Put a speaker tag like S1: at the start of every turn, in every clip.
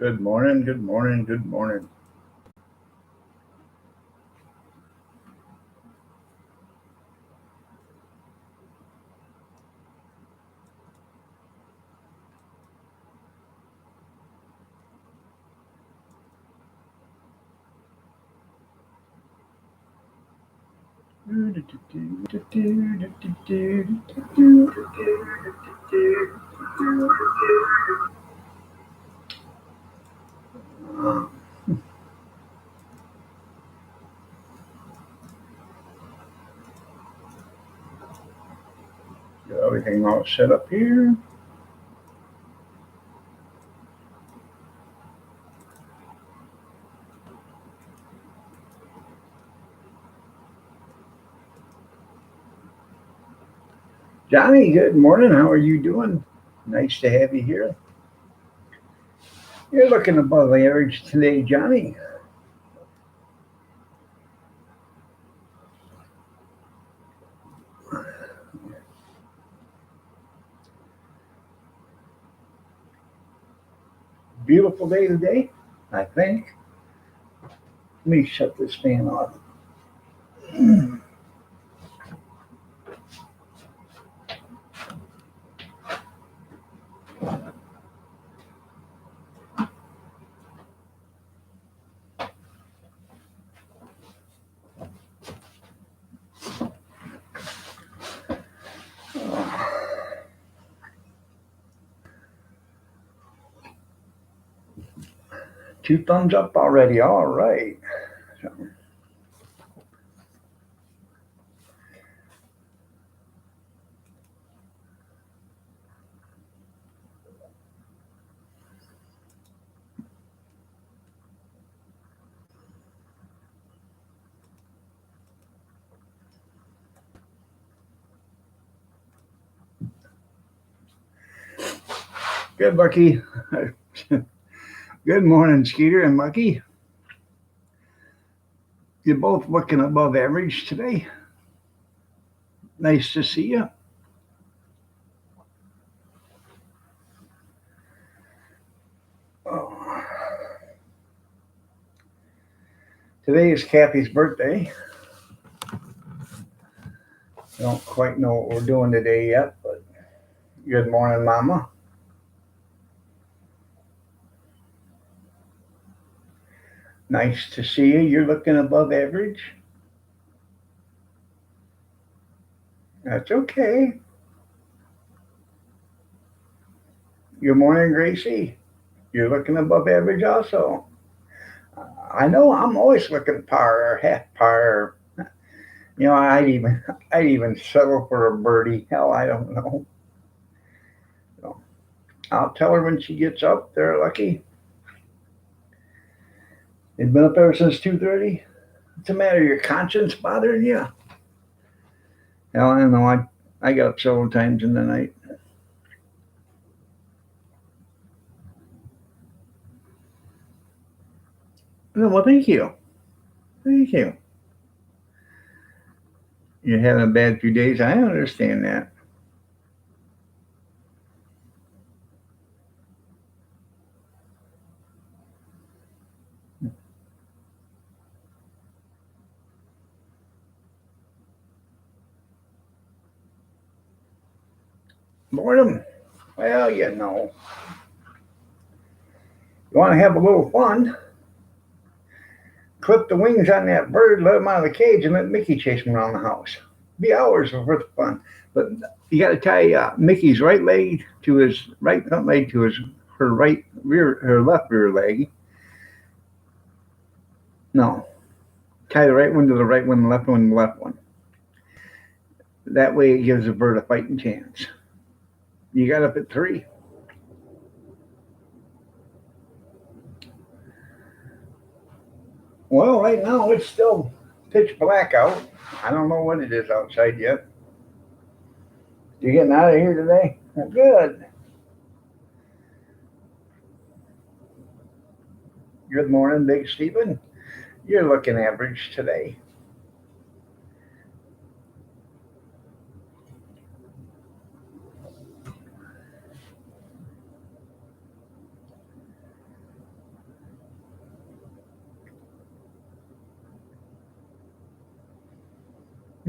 S1: Good morning, good morning, good morning. Get everything all set up here. Johnny, good morning. How are you doing? Nice to have you here. You're looking above average today, Johnny. Beautiful day today, I think. Let me shut this fan off. 2 thumbs up already. All right. Good, Bucky. Good morning, Skeeter and Bucky. You're both looking above average today. Nice to see you. Oh. Today is Kathy's birthday. I don't quite know what we're doing today yet, but good morning, Mama. Nice to see you. You're looking above average. That's okay. Good morning, Gracie. You're looking above average also. I know I'm always looking par or half par. You know, I'd even settle for a birdie. Hell, I don't know. So I'll tell her when she gets up. They're lucky. They've been up ever since 2:30. What's the matter? Your conscience bothering you? Hell, I don't know. I got up several times in the night. No, well, thank you. Thank you. You're having a bad few days. I understand that. Boredom. Well, you want to have a little fun. Clip the wings on that bird, let him out of the cage, and let Mickey chase him around the house. Be hours of worth of fun. But you got to tie Mickey's right leg to his right front leg to her left rear leg. No, tie the right one to the right one, the left one to the left one. That way, it gives the bird a fighting chance. You got up at 3. Well, right now it's still pitch black out. I don't know what it is outside yet. You getting out of here today? Good. Good morning, Big Stephen. You're looking average today.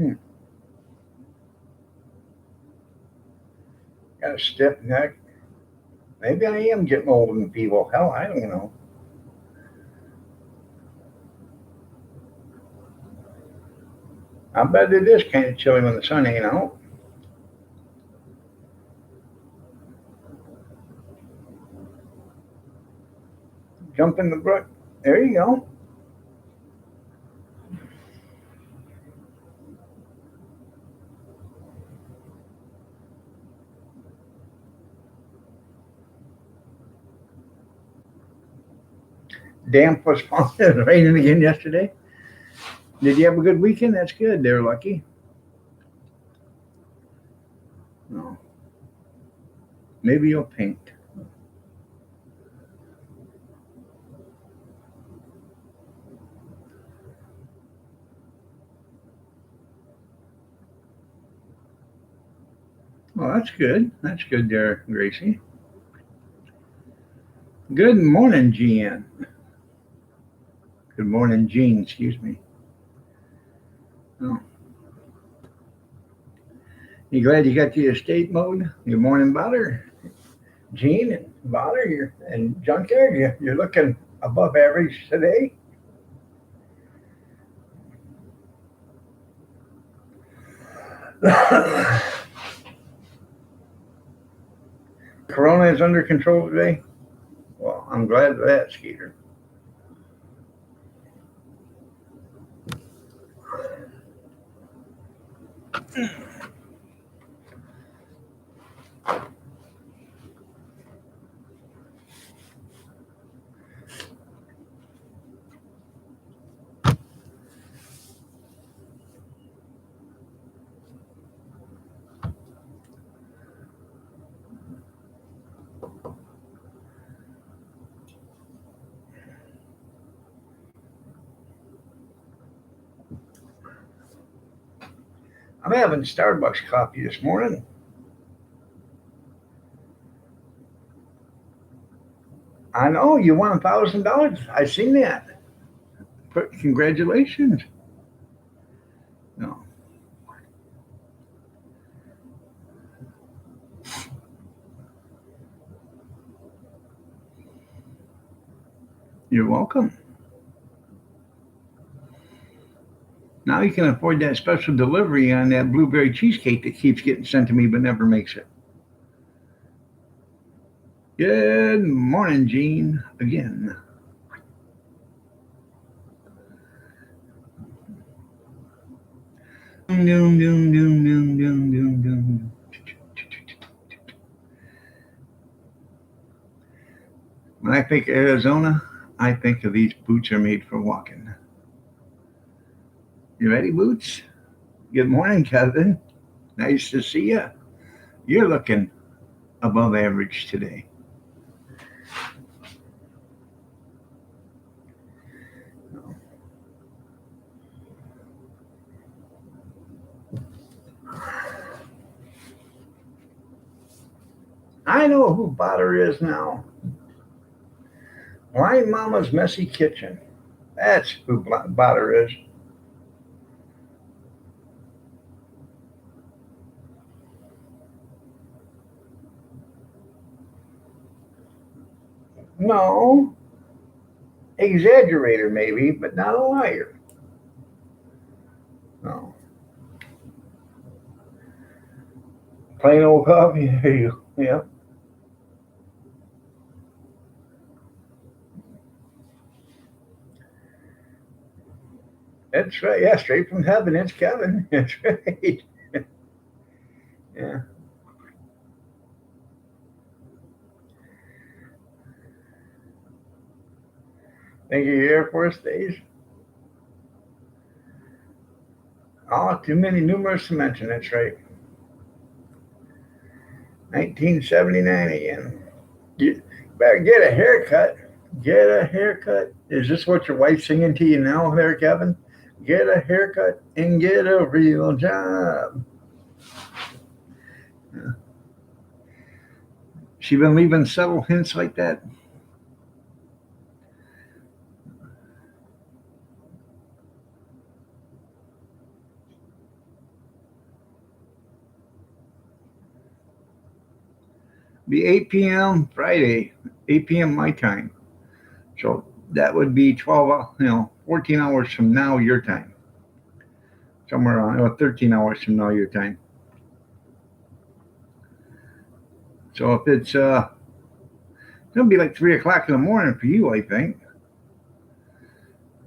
S1: Hmm. Got a stiff neck. Maybe I am getting old and feeble. Hell, I don't know. I bet it is kind of chilly when the sun ain't out. Jump in the brook. There you go. Damp was falling. It was raining again yesterday. Did you have a good weekend? That's good. They're lucky. No. Maybe you'll paint. Well, that's good. That's good there, Gracie. Good morning, Jean. Good morning, Jean. Excuse me. Oh, you glad you got the estate mode? Good morning, Butter. Jean and Butter, and Junkyard, you're looking above average today. Corona is under control today. Well, I'm glad of that, Skeeter. I'm having Starbucks coffee this morning. I know you won $1,000. I seen that. But congratulations. No, you're welcome. Now you can afford that special delivery on that blueberry cheesecake that keeps getting sent to me but never makes it. Good morning, Gene. Again. Doom, doom, doom, doom, doom, doom, doom. When I think Arizona, I think of these boots are made for walking. You ready, Boots? Good morning, Kevin. Nice to see you. You're looking above average today. I know who Botter is now. My Mama's Messy Kitchen. That's who Botter is. No, exaggerator maybe, but not a liar. No, plain old coffee. There you go. Yeah, that's right. Yeah, straight from heaven. It's Kevin. That's right. Yeah. Think of your Air Force days? Oh, too many numerous to mention. That's right. 1979 again. You better get a haircut. Get a haircut. Is this what your wife's singing to you now, there, Kevin? Get a haircut and get a real job. Yeah. She been leaving subtle hints like that. Be 8 p.m. Friday, 8 p.m. my time. So that would be 12, 14 hours from now your time. Somewhere around 13 hours from now your time. So if it's gonna be like 3 o'clock in the morning for you, I think.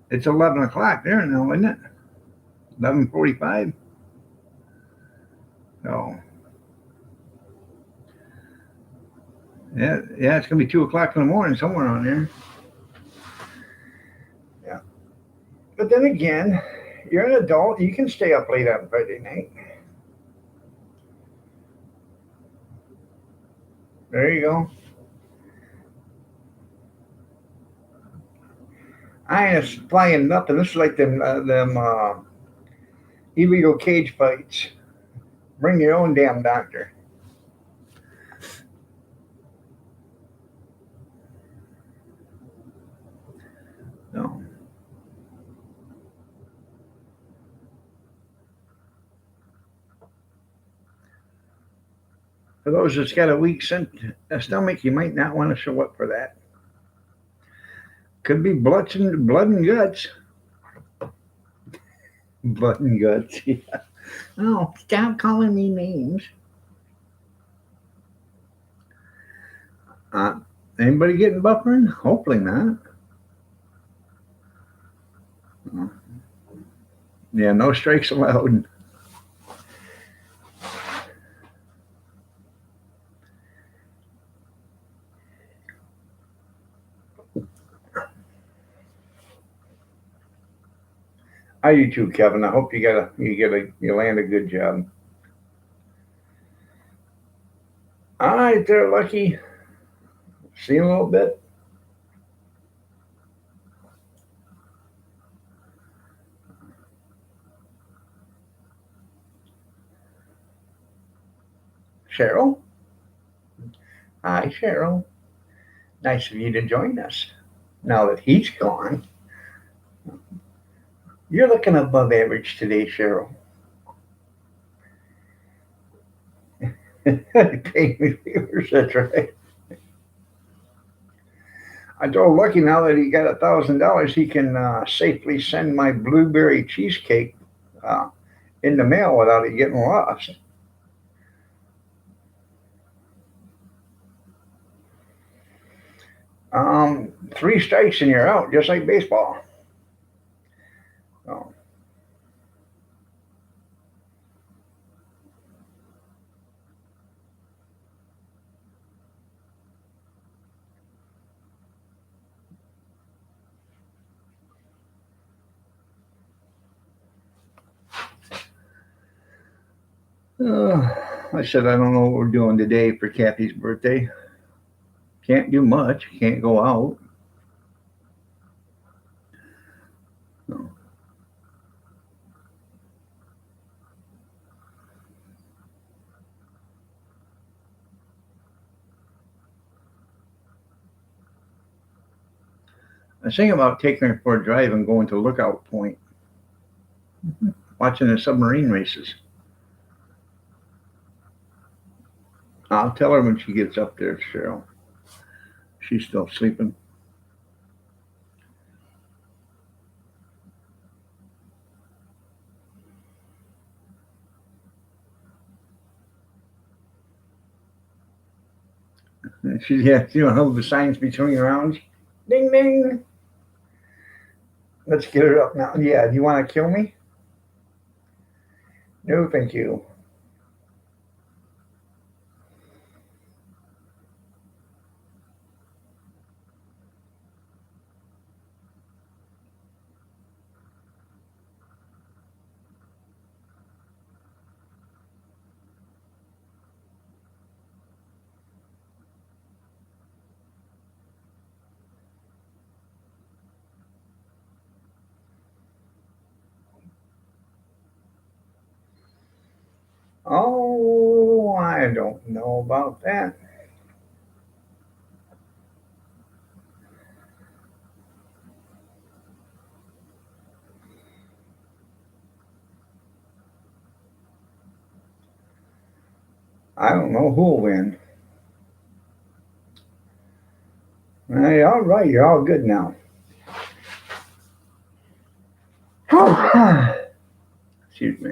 S1: It's 11 o'clock there now, isn't it? 11:45. So yeah, it's gonna be 2 o'clock in the morning somewhere on there. Yeah. But then again, you're an adult. You can stay up late on Friday night. There you go. I ain't flying nothing. This is like them illegal cage fights. Bring your own damn doctor. No. For those that's got a weak stomach, you might not want to show up for that. Could be blood and guts. Blood and guts. Yeah. Oh, stop calling me names. Uh, Anybody getting buffering? Hopefully not. Uh, Yeah, no strikes allowed. I do too, Kevin. I hope you land a good job. All right, there, Lucky. See you in a little bit. Cheryl. Hi, Cheryl. Nice of you to join us. Now that he's gone, you're looking above average today, Cheryl. Pay me viewers, that's right. I told Lucky now that he got $1,000, he can safely send my blueberry cheesecake uh, in the mail without it getting lost. 3 strikes and you're out, just like baseball. So, uh, I said I don't know what we're doing today for Kathy's birthday. Can't do much. Can't go out. So, I was thinking about taking her for a drive and going to Lookout Point, watching the submarine races. I'll tell her when she gets up there, Cheryl. She's still sleeping. She don't know the signs between rounds. Ding ding. Let's get her up now. Yeah, do you want to kill me? No, thank you. Oh, I don't know about that. I don't know who'll win. Hey, all right, you're all good now. Excuse me.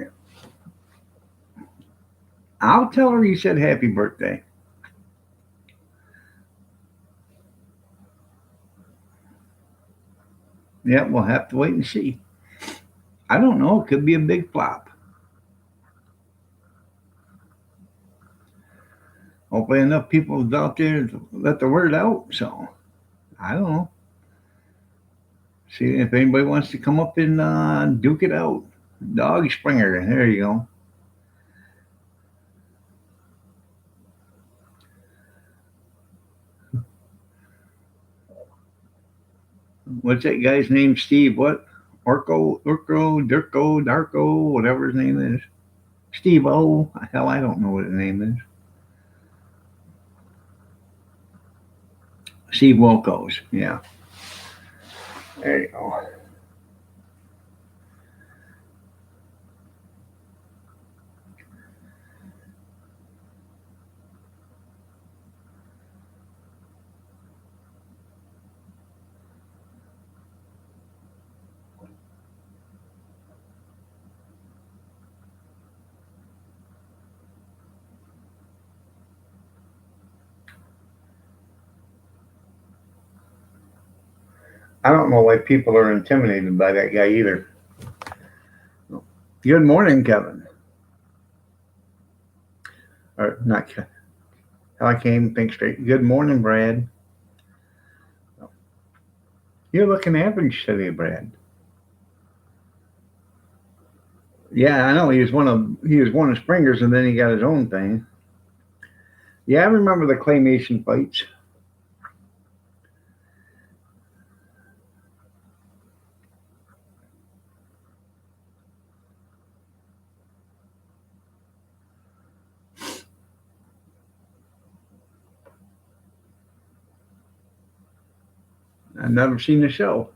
S1: I'll tell her you said happy birthday. Yeah, we'll have to wait and see. I don't know. It could be a big flop. Hopefully, enough people is out there to let the word out. So I don't know. See if anybody wants to come up and duke it out. Dog Springer. There you go. What's that guy's name? Steve. What? Dirko, whatever his name is. Steve O. Hell, I don't know what his name is. Steve Wilkos. Yeah. There you go. I don't know why people are intimidated by that guy either. Good morning, Kevin. Or not Kevin. I can't even think straight. Good morning, Brad. You're looking average today, Brad. Yeah, I know. He was one of Springer's, and then he got his own thing. Yeah, I remember the claymation fights. I've never seen the show.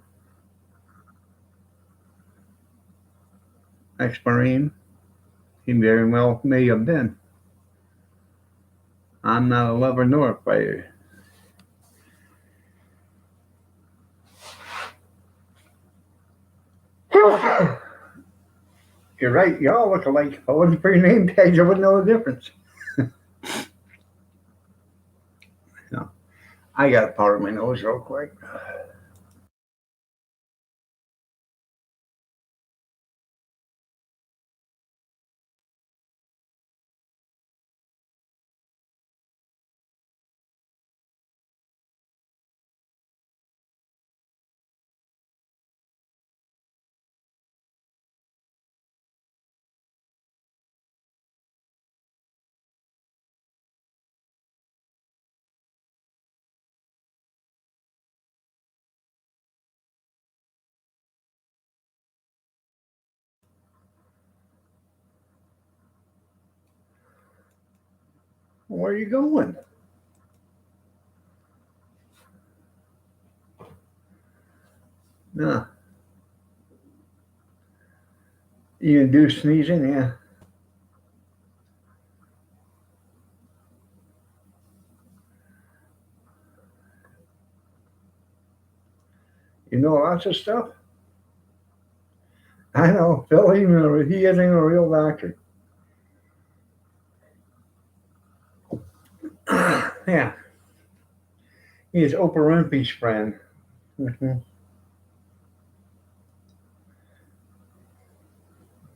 S1: Ex-Marine. He very well may have been. I'm not a lover nor a fighter. You're right. Y'all look alike. If it wasn't for your name tags, I wouldn't know the difference. No, I got to powder my nose real quick. Where are you going? No. You gonna do sneezing? Yeah. You know lots of stuff. I know. Phil, he isn't even a real doctor. Yeah. He's Oprah Winfrey's friend. Mm-hmm.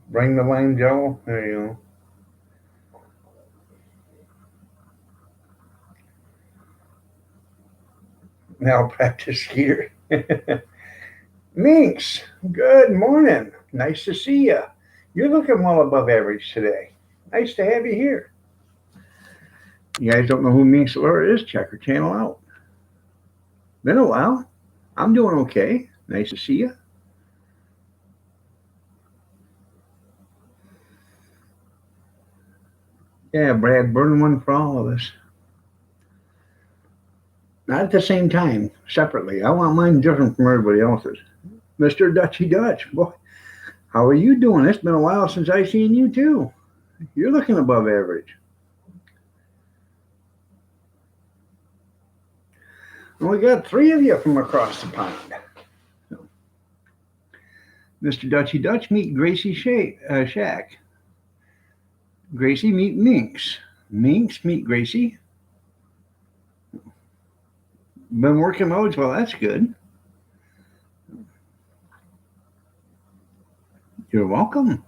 S1: Bring the lime Joe. There you go. Malpractice Skeeter. Minx, good morning. Nice to see you. You're looking well above average today. Nice to have you here. You guys don't know who Minx Laura is? Check her channel out. Been a while. I'm doing okay. Nice to see you. Yeah, Brad, burn one for all of us. Not at the same time, separately. I want mine different from everybody else's. Mr. Dutchy Dutch, boy, how are you doing? It's been a while since I seen you too. You're looking above average. We got three of you from across the pond. So, Mr. Dutchy Dutch, meet Gracie Shack. Gracie, meet Minx. Minx, meet Gracie. Been working modes? Well, that's good. You're welcome.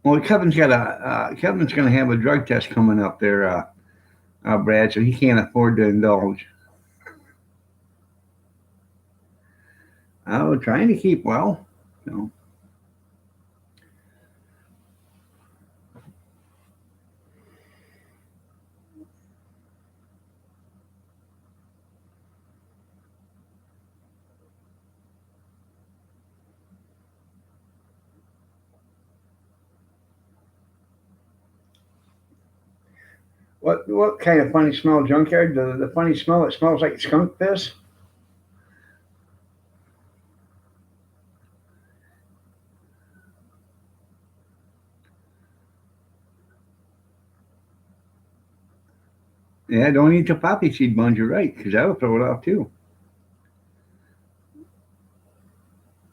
S1: Well, Kevin's going to have a drug test coming up there, Brad, so he can't afford to indulge. Oh, trying to keep well. So. What kind of funny smell, Junkyard? The funny smell, it smells like skunk piss? Yeah, don't eat the poppy seed buns, you're right, because that'll throw it off too.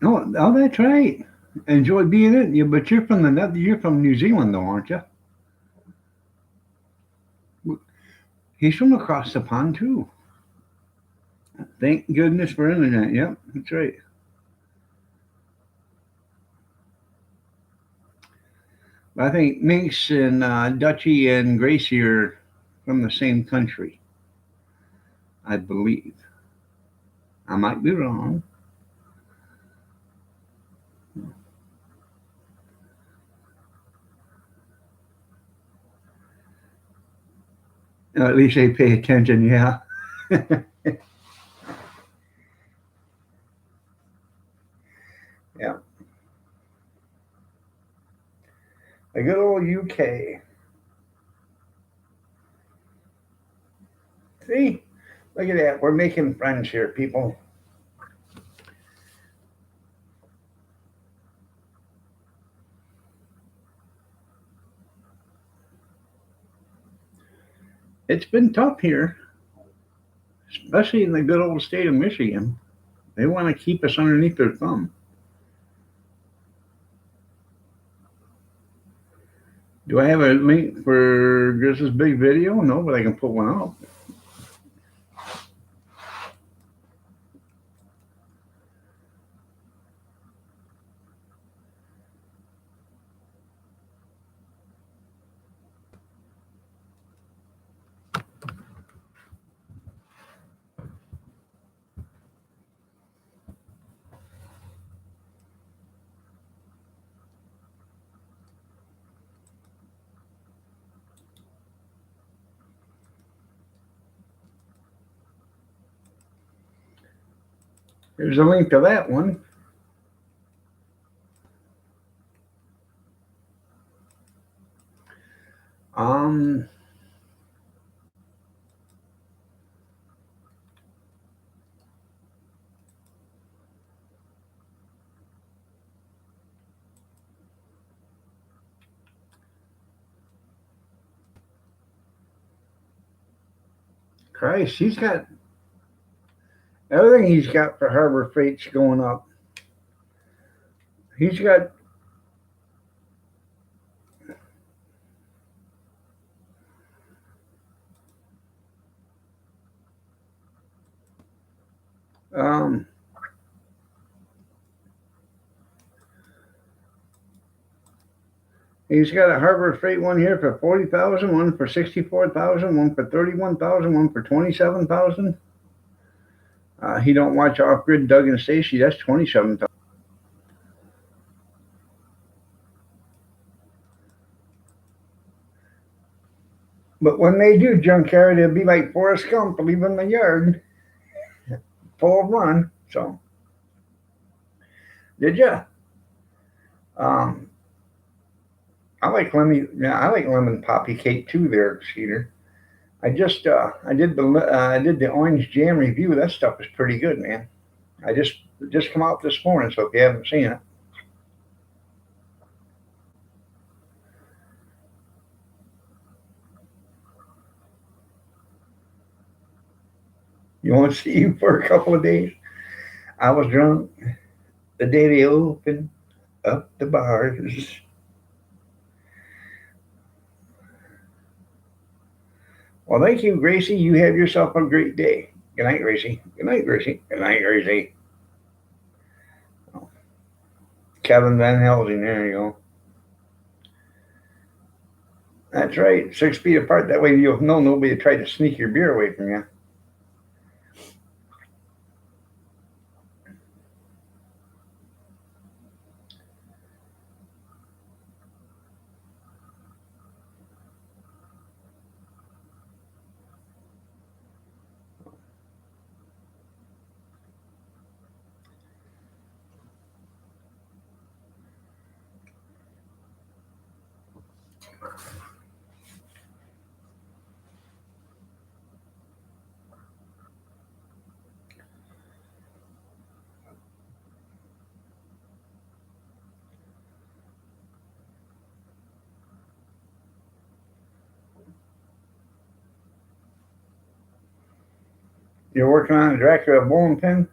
S1: Oh, that's right. Enjoy being it. Yeah, but you're from New Zealand, though, aren't you? He's from across the pond too. Thank goodness for internet. Yep, that's right. I think Minx and Dutchy and Gracie are from the same country, I believe. I might be wrong. At least they pay attention, yeah. Yeah. A good old UK. See? Look at that. We're making friends here, people. It's been tough here, especially in the good old state of Michigan. They want to keep us underneath their thumb. Do I have a link for just this big video? No, but I can put one up. Here's a link to that one. Um, Christ, he's got everything he's got for Harbor Freight's going up. He's got um, he's got a Harbor Freight one here for 40,000, one for 64,000, one for 31,000, one for 27,000. He don't watch Off Grid Doug and Stacy. That's 27,000. But when they do junkyard, it'll be like Forrest Gump leaving the yard full of run. So, did you? Um, I like lemon. Yeah, I like lemon poppy cake too. There, Skeeter. I did the orange jam review. That stuff is pretty good, man. I just come out this morning, so if you haven't seen it, you won't see you for a couple of days. I was drunk the day they opened up the bars. Well, thank you, Gracie. You have yourself a great day. Good night, Gracie. Good night, Gracie. Good night, Gracie. Kevin Van Helsing. There you go. That's right. 6 feet apart. That way you'll know nobody tried to sneak your beer away from you. You're working on a Dracula bowling pin?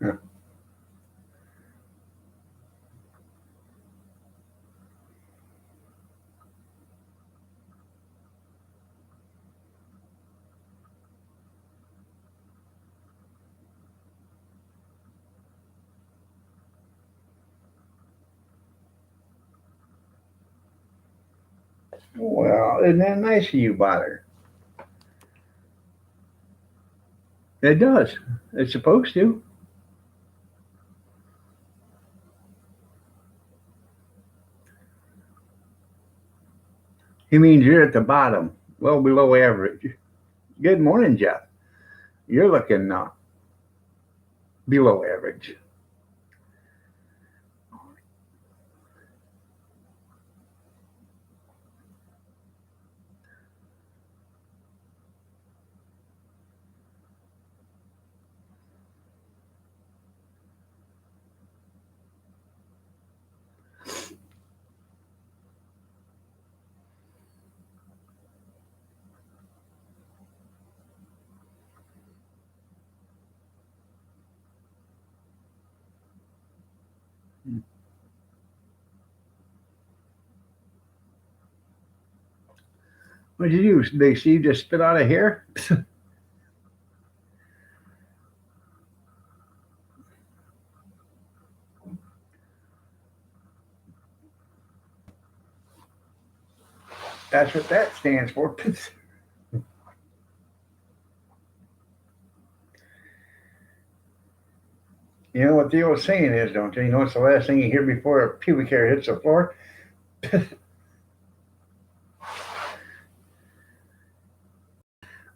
S1: Huh. Well, isn't that nice of you, Bother? It does. It's supposed to. He means you're at the bottom, well below average. Good morning, Jeff. You're looking below average. What did you do? They see you just spit out of here? That's what that stands for. You know what the old saying is, don't you? You know what's the last thing you hear before a pubic hair hits the floor?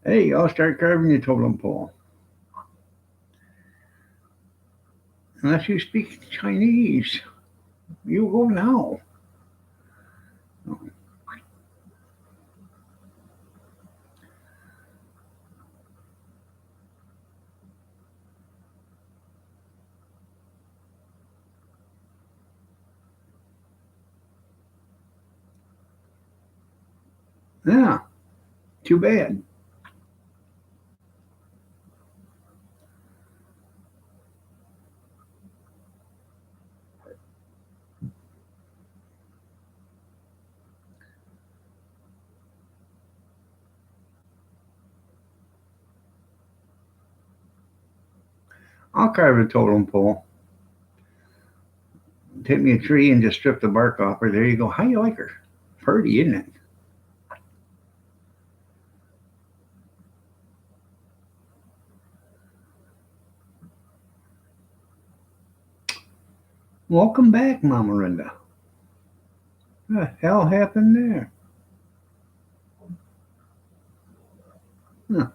S1: There you go. Start carving your totem pole. Unless you speak Chinese, you go now. Yeah, too bad. I'll carve a totem pole. Take me a tree and just strip the bark off her. There you go. How you like her? Pretty, isn't it? Welcome back, Mama Linda. What the hell happened there? Huh.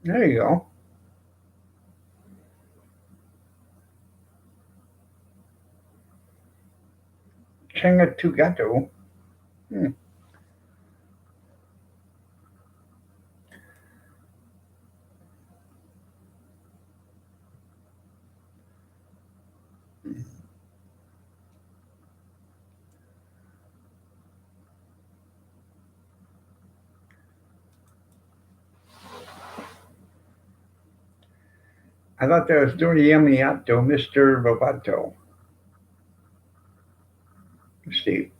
S1: There you go. Chingatugato. Hmm. I thought that was Dorniamiato, Mr. Roboto. Steve.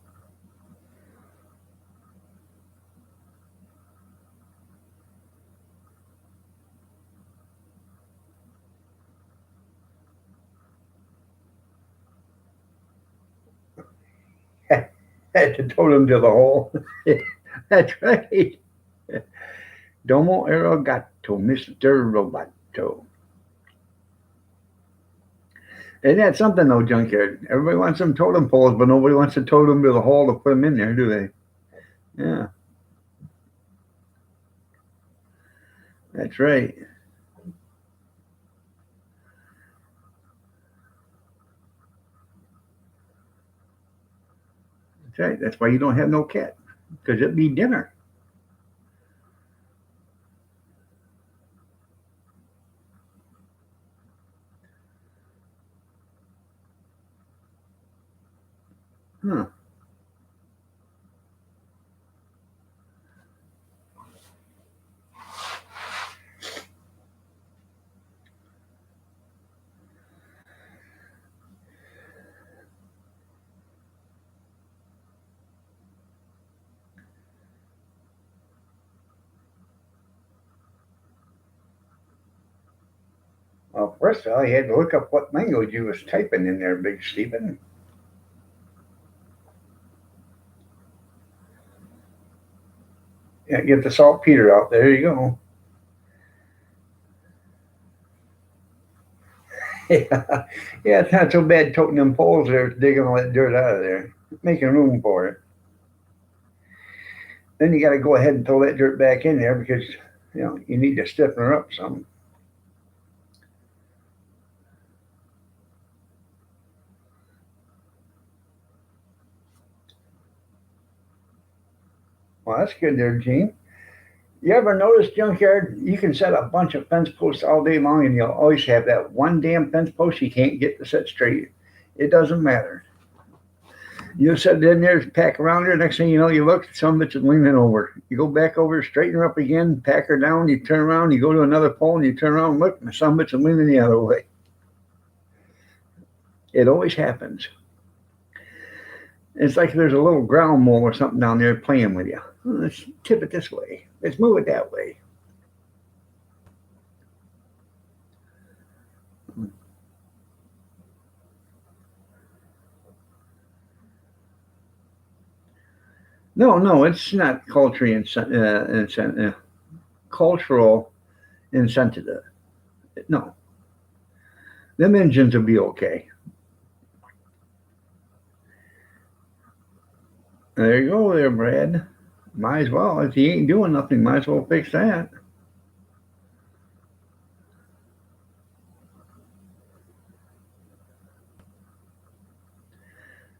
S1: Had to tote him to the hole. That's right. Domo Erogato, Mr. Roboto. Isn't that something though, Junkyard? Everybody wants some totem poles, but nobody wants to tote them to the hole to put them in there, do they? Yeah, that's right. That's right. That's why you don't have no cat, because it'd be dinner. Huh. Well, first of all, you had to look up what language you was typing in there, Big Stephen. Yeah, get the saltpeter out. There you go. Yeah, yeah, it's not so bad toting them poles there, digging all that dirt out of there, making room for it. Then you got to go ahead and throw that dirt back in there because you need to stiffen her up some. Well, that's good there, Gene. You ever notice, Junkyard? You can set a bunch of fence posts all day long, and you'll always have that one damn fence post you can't get to set straight. It doesn't matter. You set it in there, pack around there. Next thing you know, you look, some bitch is leaning over. You go back over, straighten her up again, pack her down. You turn around, you go to another pole, and you turn around and look, and some bitch is leaning the other way. It always happens. It's like there's a little ground mole or something down there playing with you. Let's tip it this way. Let's move it that way. No, no, it's not cultural incentive. No, them engines will be okay. There you go, there, Brad. Might as well. If you ain't doing nothing, might as well fix that.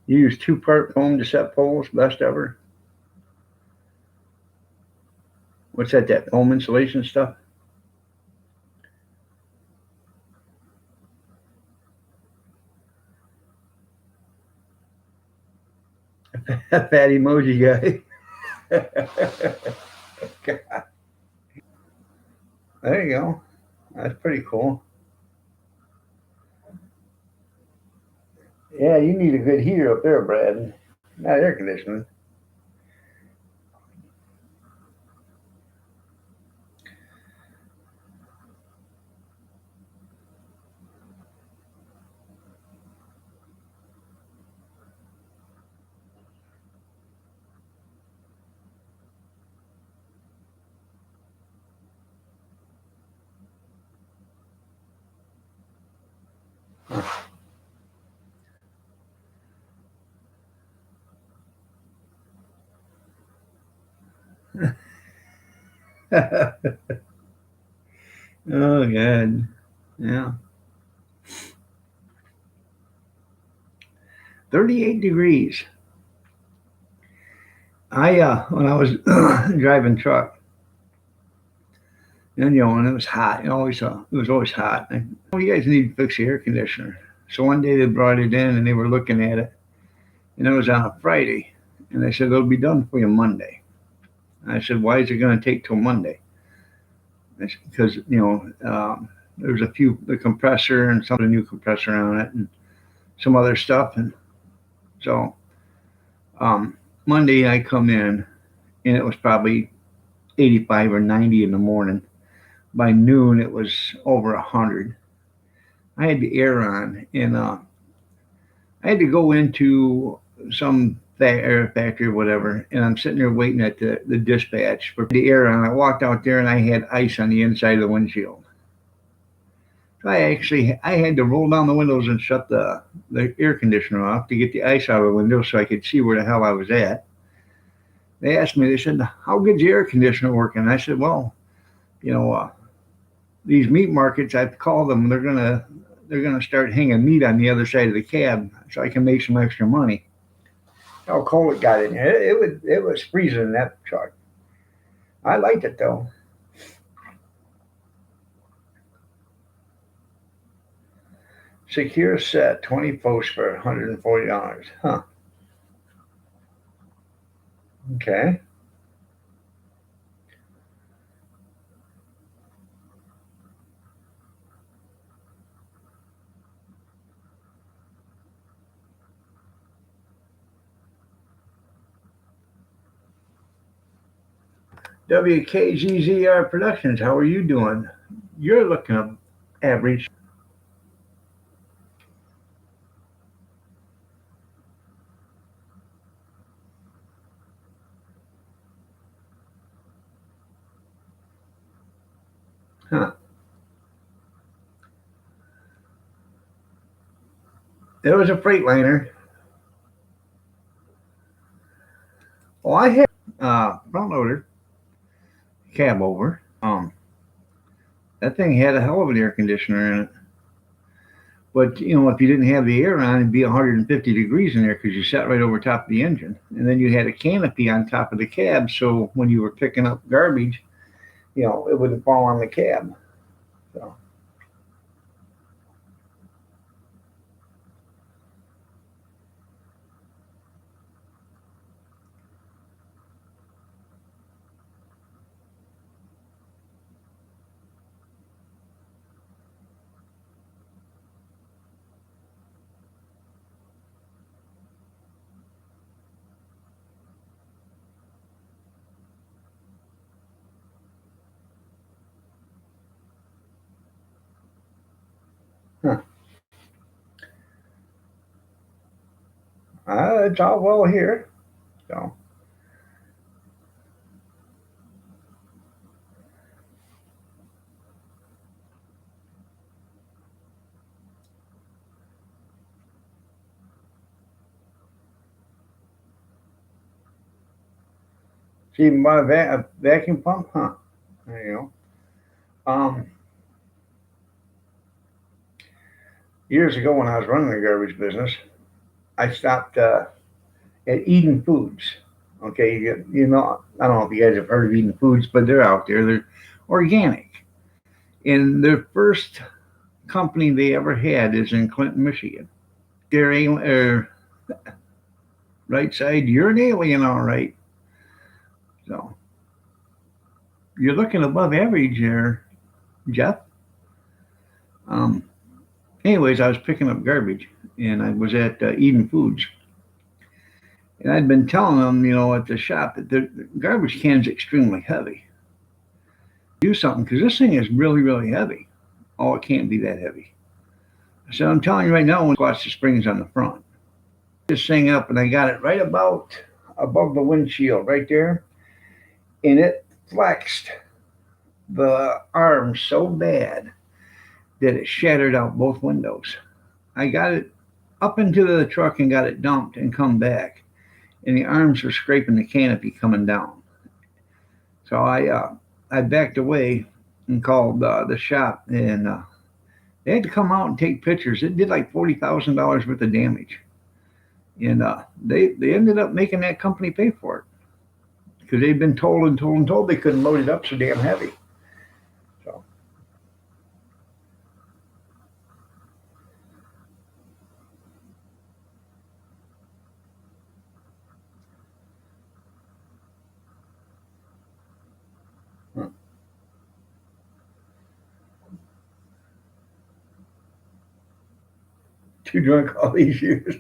S1: You use two-part foam to set poles, best ever. What's that? That foam insulation stuff? Fat emoji guy. There you go. That's pretty cool. Yeah, you need a good heater up there, Brad. Not air conditioning. Oh, God. Yeah. 38 degrees. When I was driving truck, and when it was hot, it was always hot. Oh, you guys need to fix the air conditioner. So one day they brought it in and they were looking at it, and it was on a Friday, and they said it'll be done for you Monday. And I said, why is it going to take till Monday? Because there was the compressor and some of the new compressor on it, and some other stuff, and so Monday I come in, and it was probably 85 or 90 in the morning. By noon, it was over 100. I had the air on, and I had to go into some air factory or whatever, and I'm sitting there waiting at the dispatch for the air on. I walked out there, and I had ice on the inside of the windshield. So I had to roll down the windows and shut the air conditioner off to get the ice out of the window so I could see where the hell I was at. They asked me, they said, how good's the air conditioner working? And I said, well, you know, these meat markets, I've called them. They're gonna start hanging meat on the other side of the cab so I can make some extra money. How cold it got in here! It was freezing in that truck. I liked it though. Secure set, 20 posts for $140. Huh? Okay. WKZZR Productions. How are you doing? You're looking average. Huh? It was a Freightliner. Well, I had front loader cab over. That thing had a hell of an air conditioner in it. But if you didn't have the air on, it'd be 150 degrees in there because you sat right over top of the engine, and then you had a canopy on top of the cab, so when you were picking up garbage, it wouldn't fall on the cab. So, huh. It's all well here. So, see my vacuum pump, huh? There you go. Years ago when I was running the garbage business, I stopped at Eden Foods. Okay, I don't know if you guys have heard of Eden Foods, but they're out there. They're organic, and their first company they ever had is in Clinton, Michigan. They're right side. You're an alien, all right. So you're looking above average there, Jeff. Um, Anyways, I was picking up garbage, and I was at Eden Foods, and I'd been telling them, at the shop that the garbage can's extremely heavy. Do something because this thing is really, really heavy. Oh, it can't be that heavy. I said, I'm telling you right now, when watch the springs on the front. This thing up, and I got it right about above the windshield, right there, and it flexed the arm so bad that it shattered out both windows. I got it up into the truck and got it dumped and come back, and the arms were scraping the canopy coming down. So I backed away, and called the shop, and they had to come out and take pictures. It did like $40,000 worth of damage, and they ended up making that company pay for it because they'd been told and told and told they couldn't load it up so damn heavy. So too drunk all these years.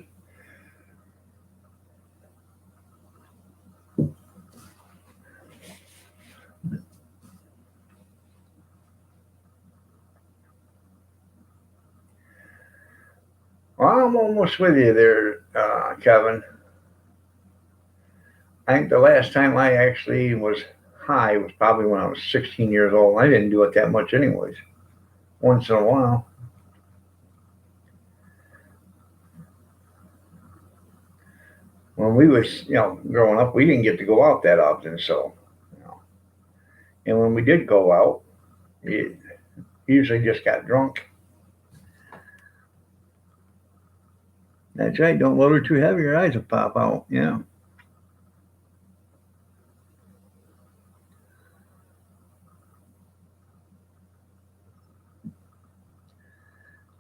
S1: Well, I'm almost with you there, Kevin. I think the last time I actually was high was probably when I was 16 years old. I didn't do it that much, anyways. Once in a while. When we was, growing up, we didn't get to go out that often. So, and when we did go out, you usually just got drunk. That's right. Don't load her too heavy, your eyes will pop out. Yeah.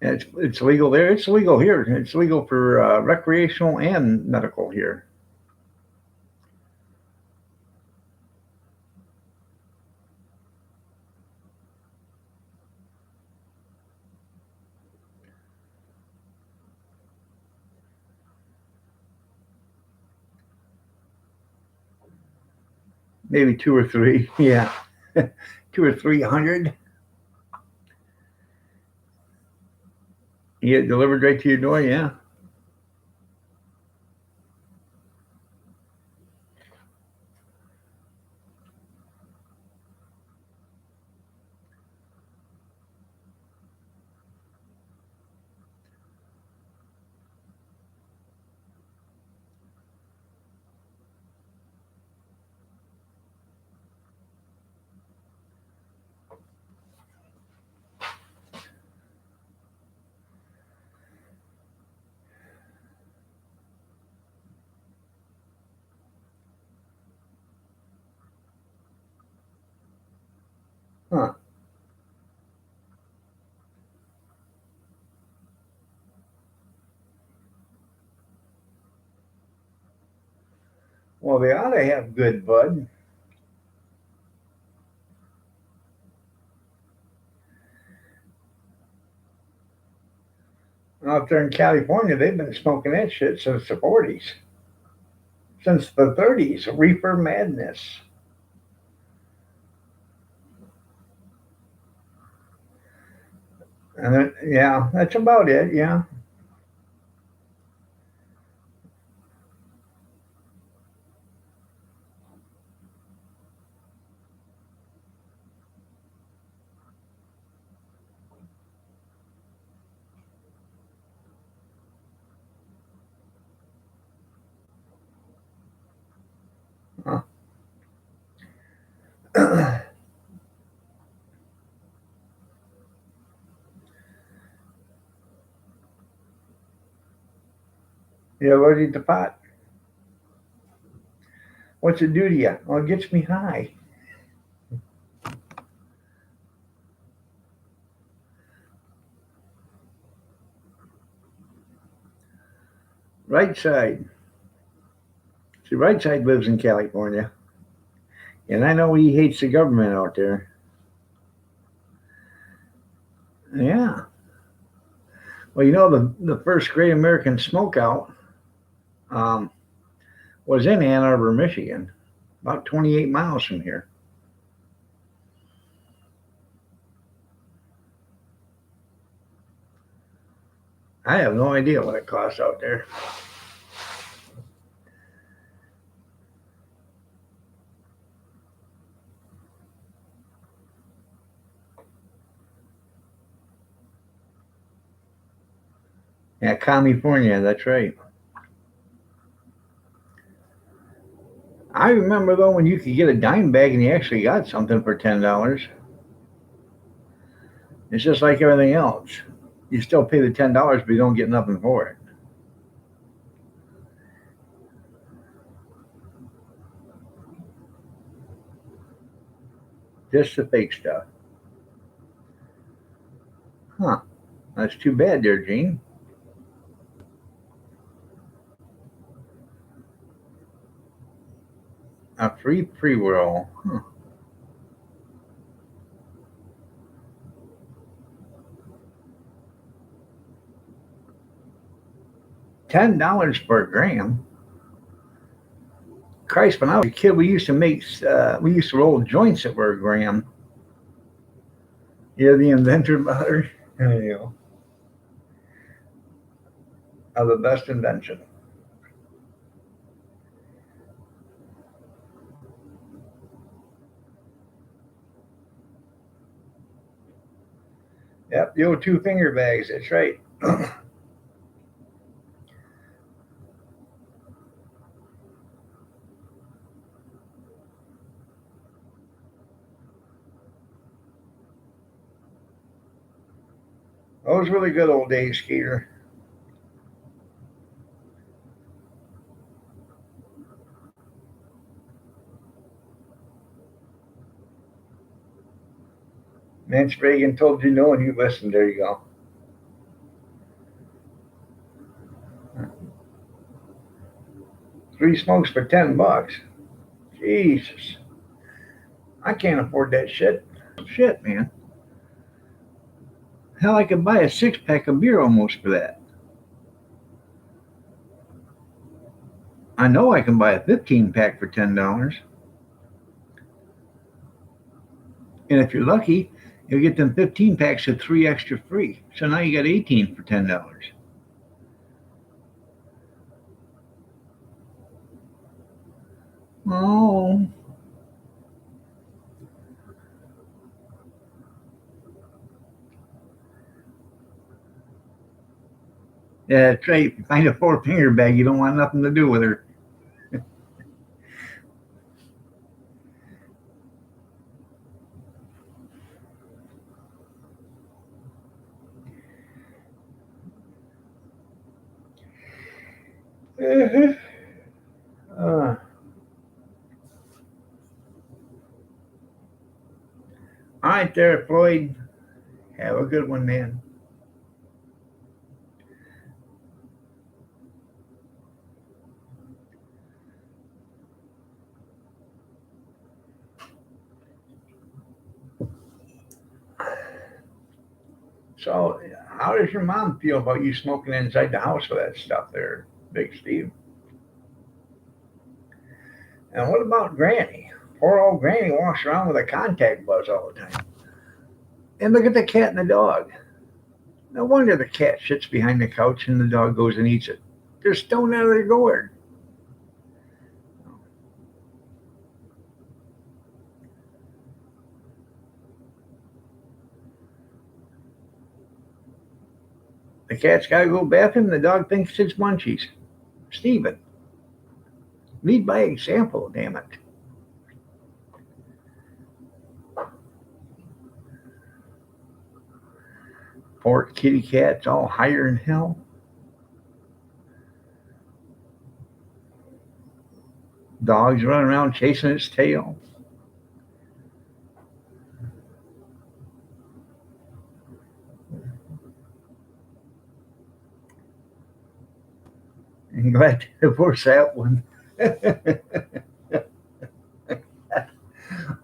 S1: It's legal there. It's legal here. It's legal for recreational and medical here. Maybe two or three. Yeah, 2 or 300. You get delivered right to your door. Yeah. Huh. Well, they ought to have good bud. Out there in California, they've been smoking that shit since the 40s, since the 30s. Reefer madness. And yeah, that's about it. Yeah. You're allergic to pot. What's it do to you? Well, it gets me high. Right side. See, right side lives in California, and I know he hates the government out there. Yeah. Well, the first Great American Smokeout um, was in Ann Arbor, Michigan, about 28 miles from here. I have no idea what it costs out there. Yeah, California, that's right. I remember though when you could get a dime bag and you actually got something for $10. It's just like everything else. You still pay the $10, but you don't get nothing for it. Just the fake stuff. Huh. That's too bad there, Gene. A free pre-roll. Huh. $10 for a gram. Christ, when I was a kid, we used to roll joints that were a gram. Yeah, the inventor mother, you know, of the best invention. Yep, the old two finger bags. That's right. Those were the good old days, Skeeter. Nancy Reagan told you no, and you listened. There you go. Three smokes for $10. Jesus, I can't afford that shit. Shit, man. Hell, I could buy a 6 pack of beer almost for that. I know I can buy a 15 pack for $10. And if you're lucky, you'll get them 15 packs at three extra free. So now you got 18 for $10. Oh, yeah, that's right. If you find a four finger bag, you don't want nothing to do with her. Uh-huh. Uh, all right, there, Floyd. Have a good one, man. So, how does your mom feel about you smoking inside the house with that stuff there, Big Steve? And what about Granny? Poor old Granny walks around with a contact buzz all the time. And look at the cat and the dog. No wonder the cat sits behind the couch and the dog goes and eats it. They're stoned out of their gourd. The cat's got to go bathroom. The dog thinks it's munchies. Stephen, lead by example, damn it. Poor kitty cat's all higher than hell. Dog's running around chasing its tail. I'm glad to divorce that one.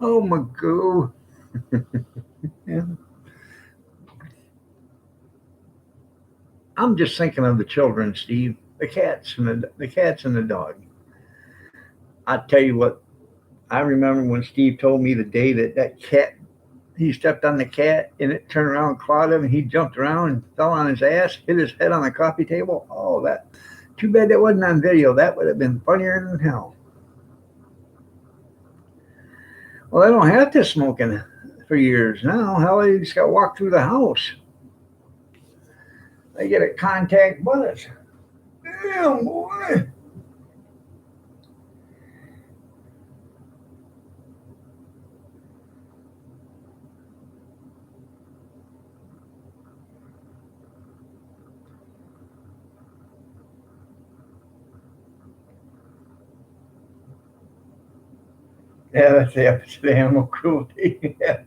S1: Oh my god. Yeah. I'm just thinking of the children, Steve. The cats and the dog. I tell you what, I remember when Steve told me the day that cat he stepped on the cat and it turned around and clawed him and he jumped around and fell on his ass, hit his head on the coffee table. Oh, that too bad that wasn't on video. That would have been funnier than hell. Well, they don't have to smoke for years now. Hell, they just got to walk through the house. They get a contact buzz. Damn, boy. Yeah, that's the opposite of animal cruelty. Yeah.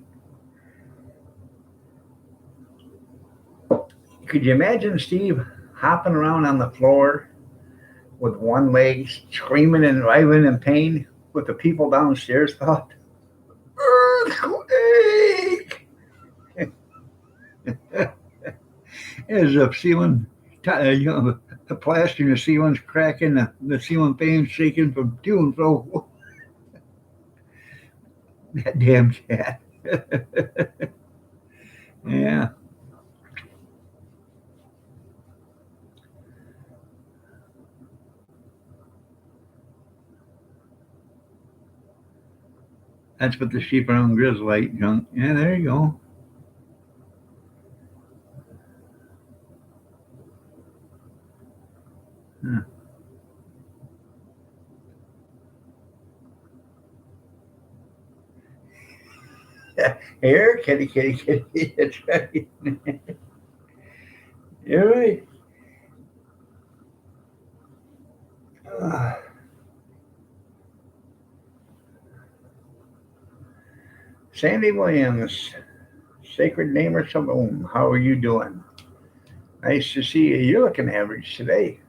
S1: Could you imagine Steve hopping around on the floor with one leg, screaming and writhing in pain, with the people downstairs thought, earthquake! As the ceiling, the plaster in the ceiling's cracking, the ceiling fan's shaking from to and fro. That damn cat. Yeah, that's what the sheep are on Grizzlite junk. Yeah, there you go. Huh. Here, kitty, kitty, kitty. That's right. You're right. Uh, Sandy Williams, Sacred Name or Shalom. How are you doing? Nice to see you. You're looking average today.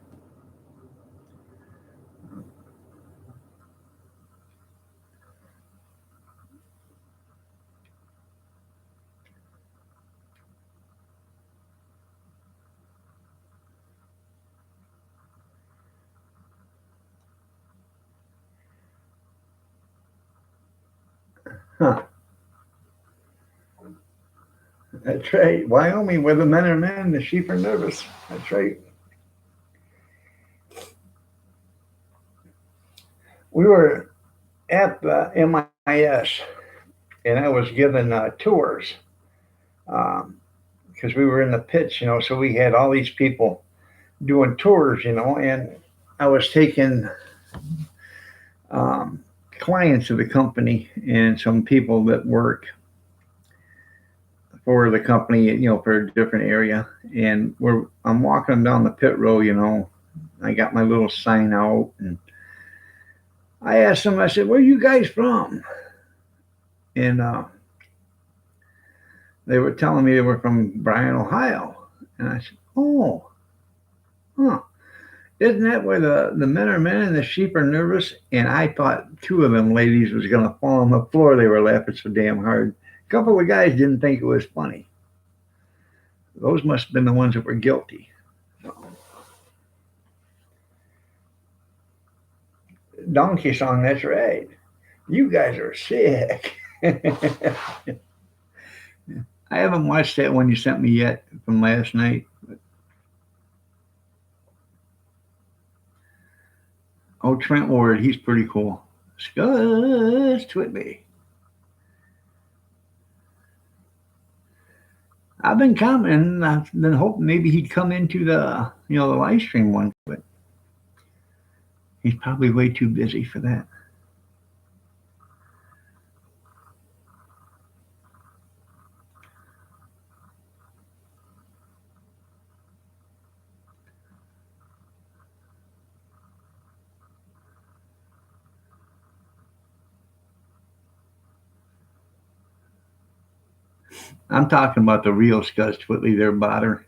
S1: Huh. That's right. Wyoming, where the men are men, the sheep are nervous. That's right. We were at the MIS, and I was given tours because we were in the pits, so we had all these people doing tours, and I was taking um, clients of the company and some people that work for the company, for a different area. And I'm walking them down the pit road, I got my little sign out, and I asked them, I said, "Where are you guys from?" And they were telling me they were from Bryan, Ohio. And I said, "Oh, huh. Isn't that where the men are men and the sheep are nervous?" And I thought two of them ladies was going to fall on the floor. They were laughing so damn hard. A couple of guys didn't think it was funny. Those must have been the ones that were guilty. Donkey song, that's right. You guys are sick. I haven't watched that one you sent me yet from last night. Oh, Trent Ward, he's pretty cool. Scuzz Twitby. I've been commenting. I've been hoping maybe he'd come into the live stream one, but he's probably way too busy for that. I'm talking about the real Scuzz Twitby there, Botter.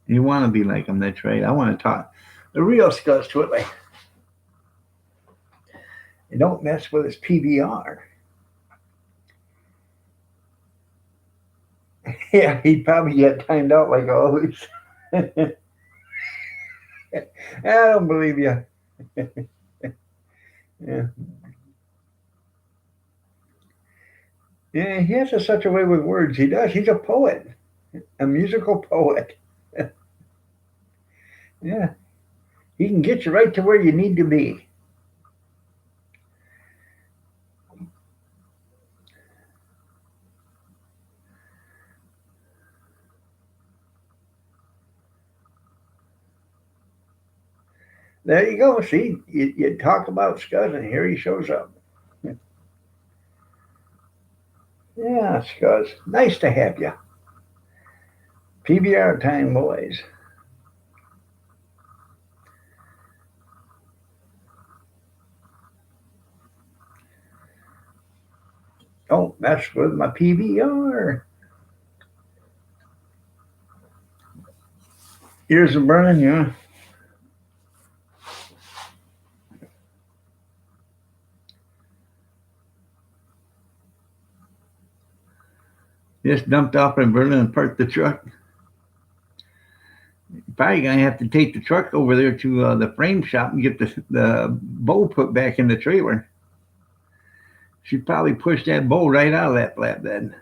S1: You want to be like him, that's right. I want to talk the real Scuzz Twitby. You don't mess with his PBR. Yeah, he'd probably get timed out like always. I don't believe you. Yeah. Yeah, he has such a way with words. He does. He's a poet, a musical poet. Yeah, he can get you right to where you need to be. There you go. See, you talk about Scuzz, and here he shows up. Yeah, Scuzz. Nice to have you. PBR time, boys. Oh, that's with my PVR. Ears are burning, yeah. Just dumped off in Berlin and parked the truck. Probably gonna have to take the truck over there to the frame shop and get the bow put back in the trailer. She probably pushed that bow right out of that flatbed.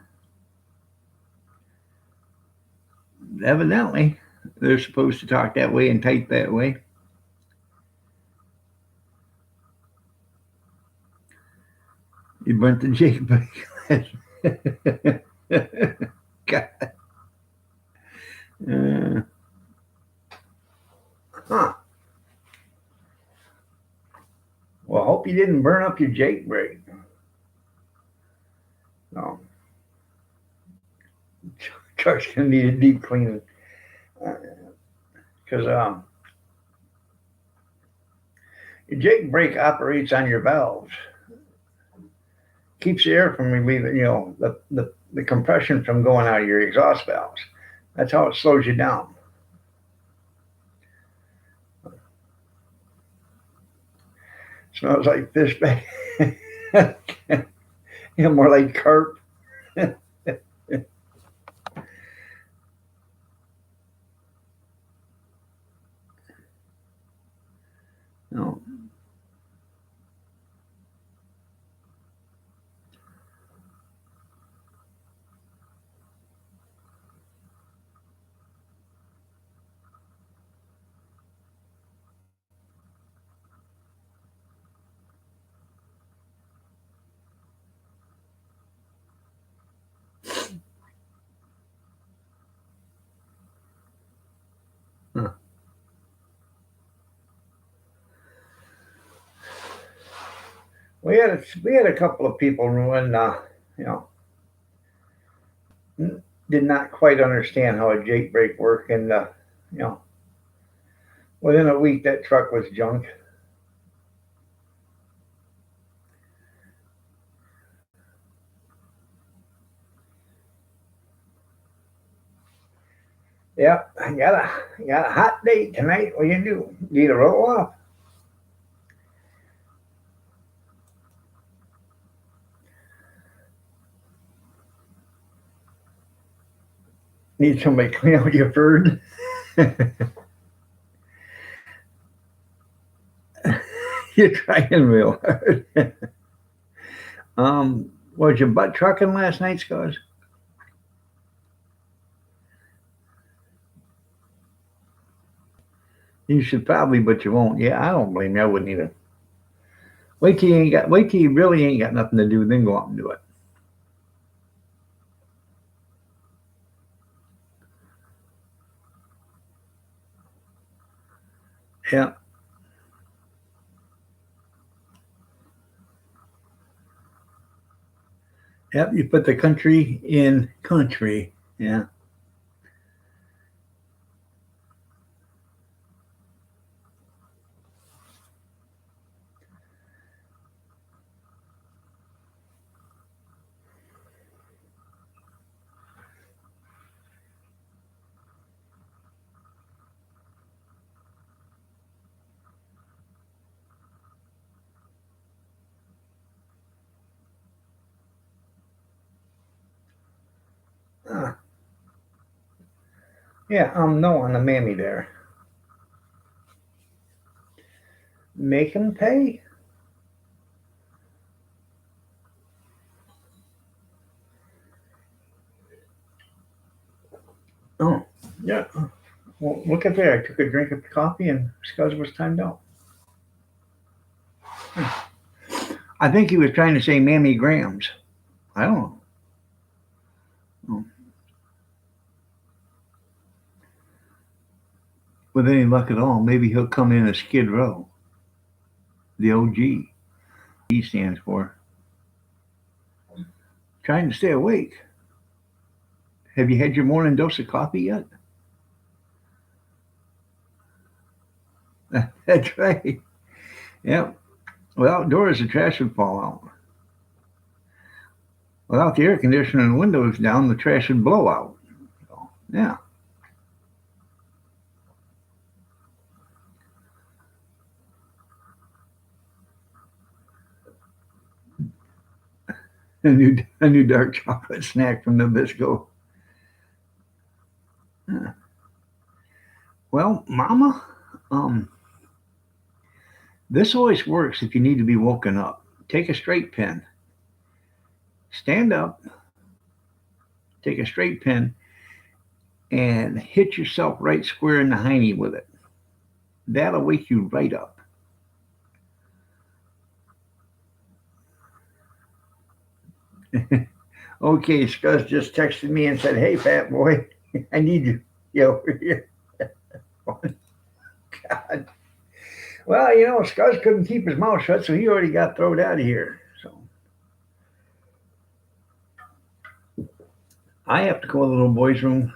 S1: Evidently, they're supposed to talk that way and type that way. You burnt the Jake brake. God. Huh. Well, I hope you didn't burn up your Jake brake. No. Truck's gonna need a deep cleaning. Because your Jake brake operates on your valves. Keeps the air from relieving, the compression from going out of your exhaust valves. That's how it slows you down. Smells like fish bag. More like carp. No. Huh. We had a couple of people when did not quite understand how a Jake brake worked, and you know within a week that truck was junk. Yep, I got a hot date tonight. What do you do? Need a roll off? Need somebody to clean out your bird? You're trying real hard. Was your butt trucking last night, Scars? You should probably, but you won't. Yeah, I don't blame you. I wouldn't either. Wait till you really ain't got nothing to do, then go out and do it. Yeah. Yep, you put the country in country. Yeah. Uh, yeah, no on the mammy there. Make him pay? Oh, yeah. Well, look at there. I took a drink of coffee and Scuzz was timed out. I think he was trying to say Mammy Grams. I don't know. Oh. With any luck at all, maybe he'll come in as Skid Row, the OG. He stands for. Trying to stay awake. Have you had your morning dose of coffee yet? That's right. Yep. Well, outdoors, the trash would fall out. Without the air conditioner and windows down, the trash would blow out. So, yeah, a new dark chocolate snack from Nabisco. Yeah. Well, Mama, um, this always works if you need to be woken up. Take a straight pin, stand up, take a straight pin, and hit yourself right square in the hiney with it. That'll wake you right up. Okay, Scuzz just texted me and said, "Hey, fat boy, I need you over here." Oh, God. Well, Scuzz couldn't keep his mouth shut, so he already got thrown out of here. So I have to go to the little boy's room.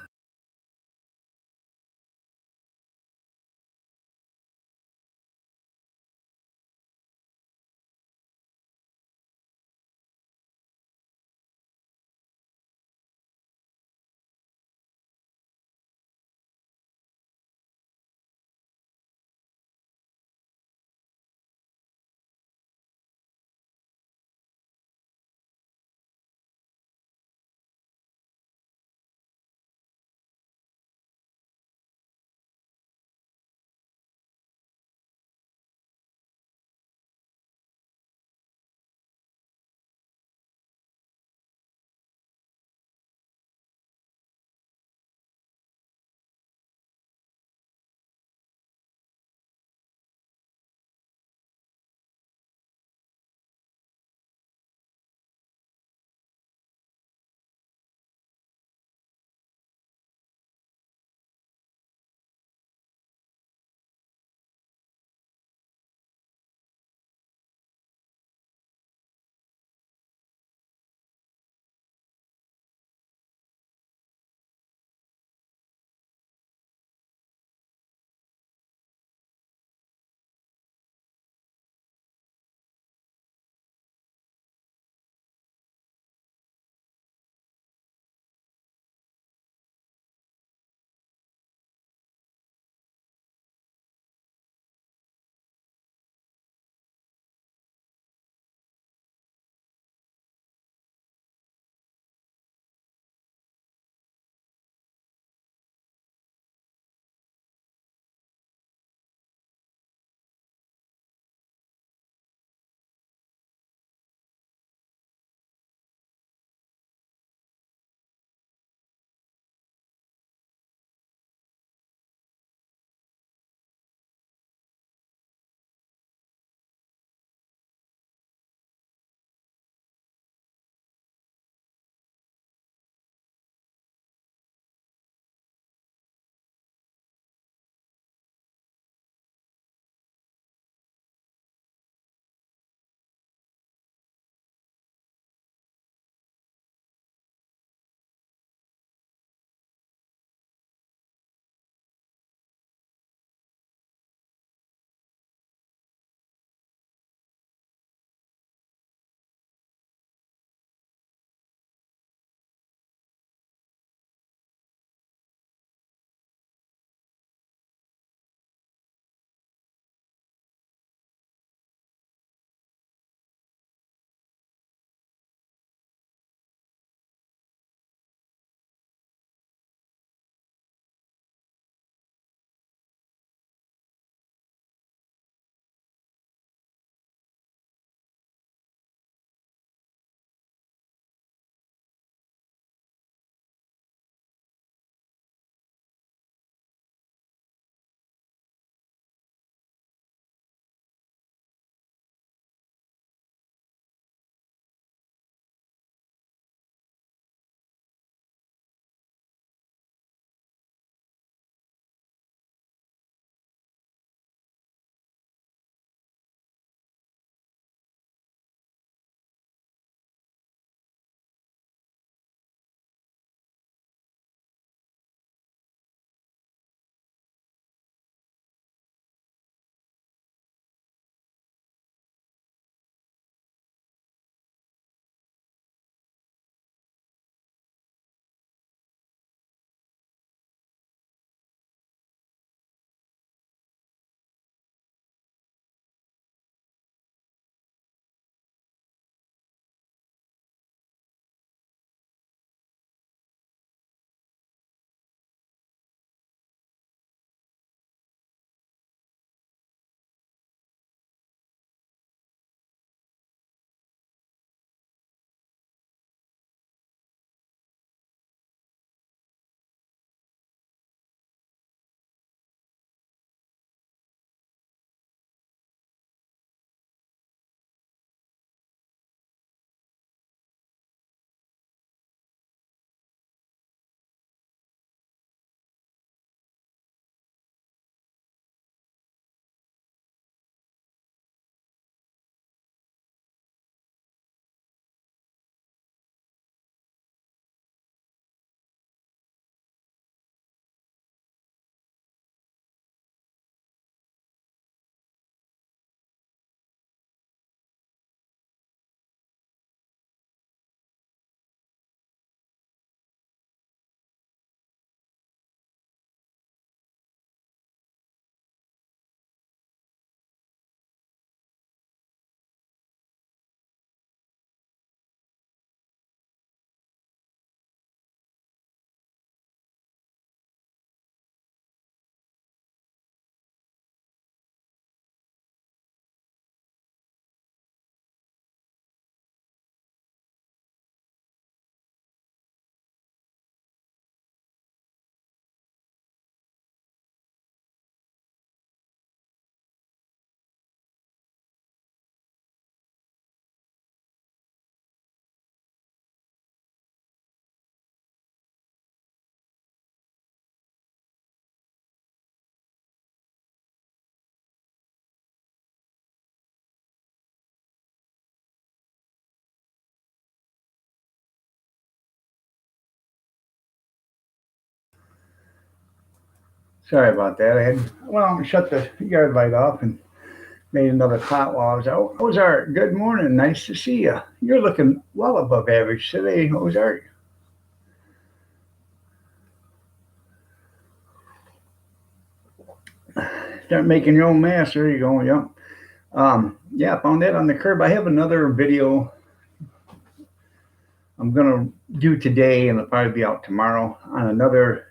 S1: Sorry about that. I shut the yard light off and made another pot while I was out. Ozark, good morning. Nice to see you. You're looking well above average today, Ozark. Start making your own mask. There you go. Yeah. Yeah, found that on the curb. I have another video I'm gonna do today, and it'll probably be out tomorrow on another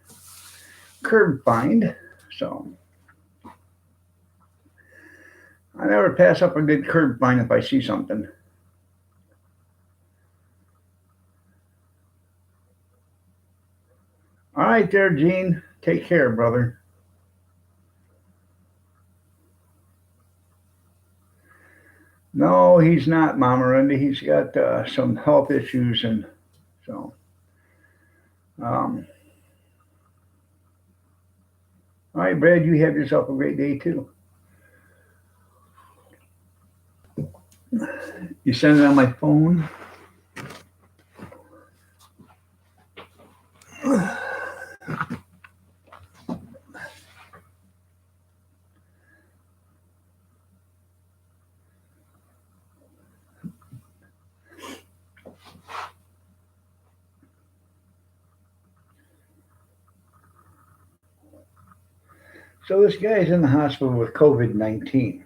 S1: curb find. So I never pass up a good curb find if I see something. All right, there, Gene. Take care, brother. No, he's not, Mama Randy. He's got some health issues, and so. Um, all right, Brad. You have yourself a great day too. You send it on my phone. So this guy's in the hospital with COVID-19,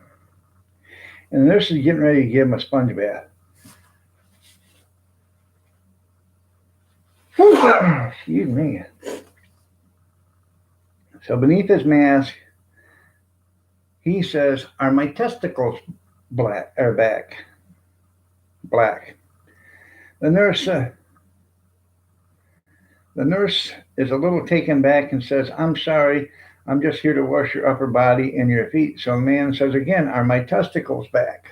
S1: and the nurse is getting ready to give him a sponge bath. Excuse me. So beneath his mask, he says, "Are my testicles black or back black?" The nurse, uh, the nurse is a little taken back and says, "I'm sorry, I'm just here to wash your upper body and your feet." So the man says again, "Are my testicles back?"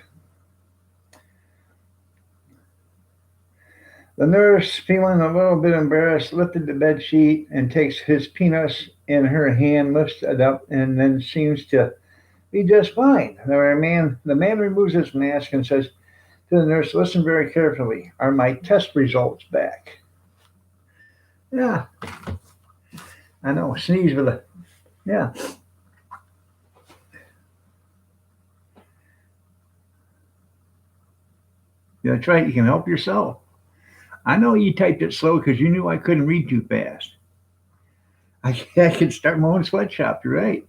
S1: The nurse, feeling a little bit embarrassed, lifted the bed sheet and takes his penis in her hand, lifts it up, and then seems to be just fine. The man removes his mask and says to the nurse, "Listen very carefully. Are my test results back?" Yeah, I know. Sneeze with a yeah. That's right. You can help yourself. I know you typed it slow because you knew I couldn't read too fast. I could start my own sweatshop. You're right.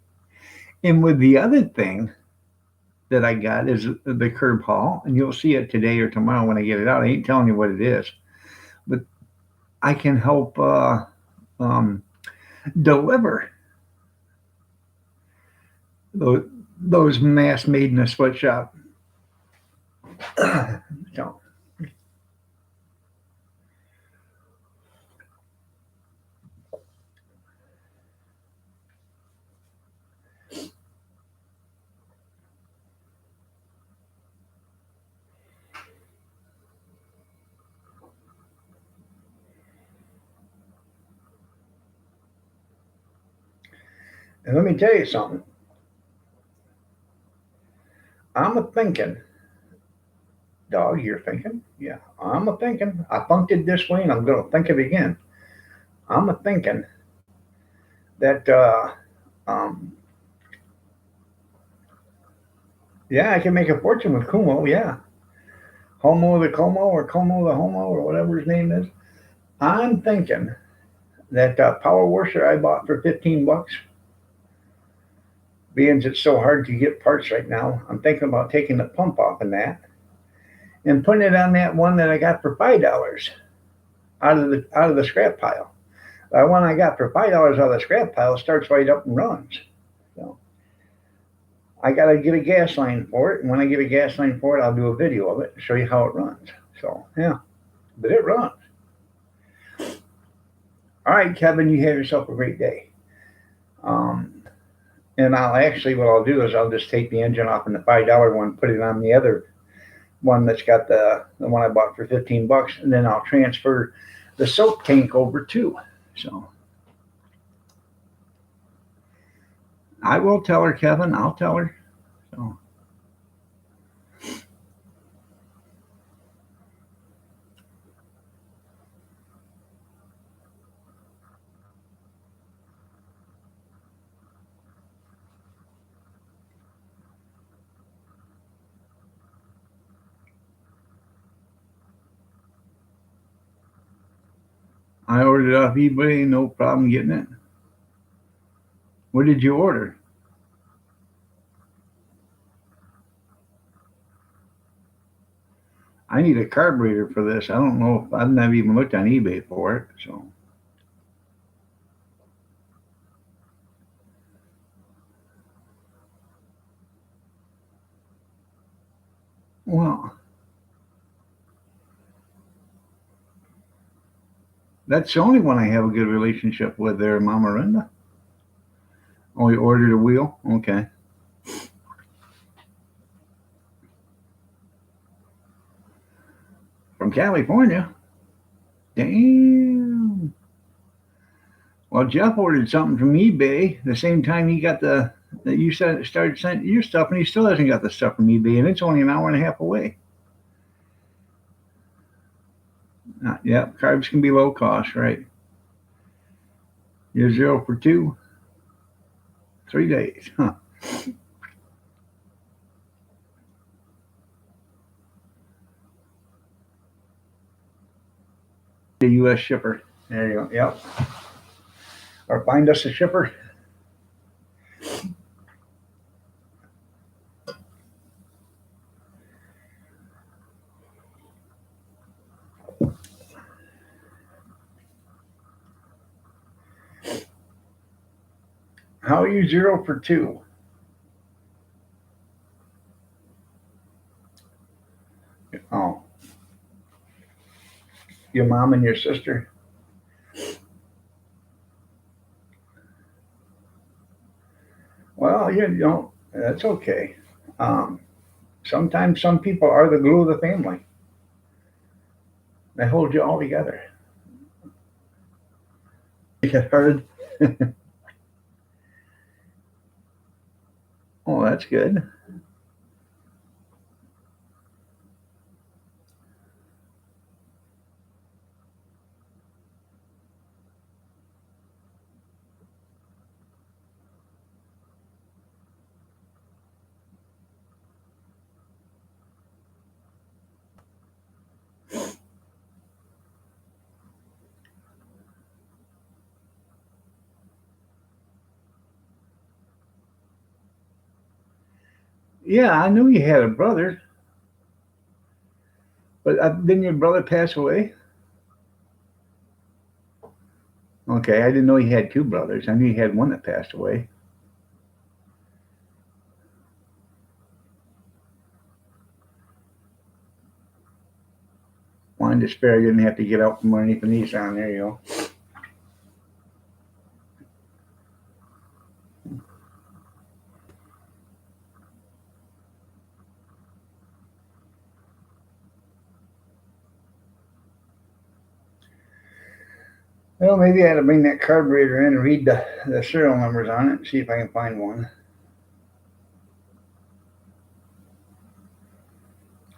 S1: And with the other thing that I got is the curb haul, and you'll see it today or tomorrow when I get it out. I ain't telling you what it is, but I can help um, deliver those, those masks made in a sweatshop. So, and let me tell you something. I'm a thinking, dog. You're thinking, yeah. I'm a thinking. I funked it this way, and I'm gonna think it again. I'm a thinking that um, yeah, I can make a fortune with Kumo. Yeah, Homo the Como or Como the Homo or whatever his name is. I'm thinking that power washer I bought for 15 bucks, being it's so hard to get parts right now. I'm thinking about taking the pump off in that and putting it on that one that I got for $5 out of the scrap pile. The one I got for $5 out of the scrap pile starts right up and runs. So I got to get a gas line for it, and when I get a gas line for it, I'll do a video of it and show you how it runs. So yeah, but it runs. All right, Kevin, you have yourself a great day. Um, and what I'll do is I'll just take the engine off in the $5 one, put it on the other one that's got the one I bought for 15 bucks, and then I'll transfer the soap tank over too. So I will tell her, Kevin. I'll tell her. So I ordered it off eBay, no problem getting it. What did you order? I need a carburetor for this. I don't know if I've never even looked on eBay for it. So, well, that's the only one I have a good relationship with there, Mama Renda. Oh, you ordered a wheel? Okay. From California? Damn. Well, Jeff ordered something from eBay the same time he got that you said started sending your stuff, and he still hasn't got the stuff from eBay, and it's only an hour and a half away. Yeah, carbs can be low cost, right? You're 0 for 2, 3 days, huh? The U.S. shipper. There you go. Yep. Or find us a shipper. How are you 0 for 2? Oh, your mom and your sister. Well, you know that's okay. Um, Sometimes some people are the glue of the family. They hold you all together. You get hurt. Oh, that's good. Yeah, I knew you had a brother, but didn't your brother pass away? Okay, I didn't know he had two brothers. I knew he had one that passed away. Wanted to spare you didn't have to get out from underneath the Nissan. There you go. Well, maybe I had to bring that carburetor in and read the serial numbers on it and see if I can find one.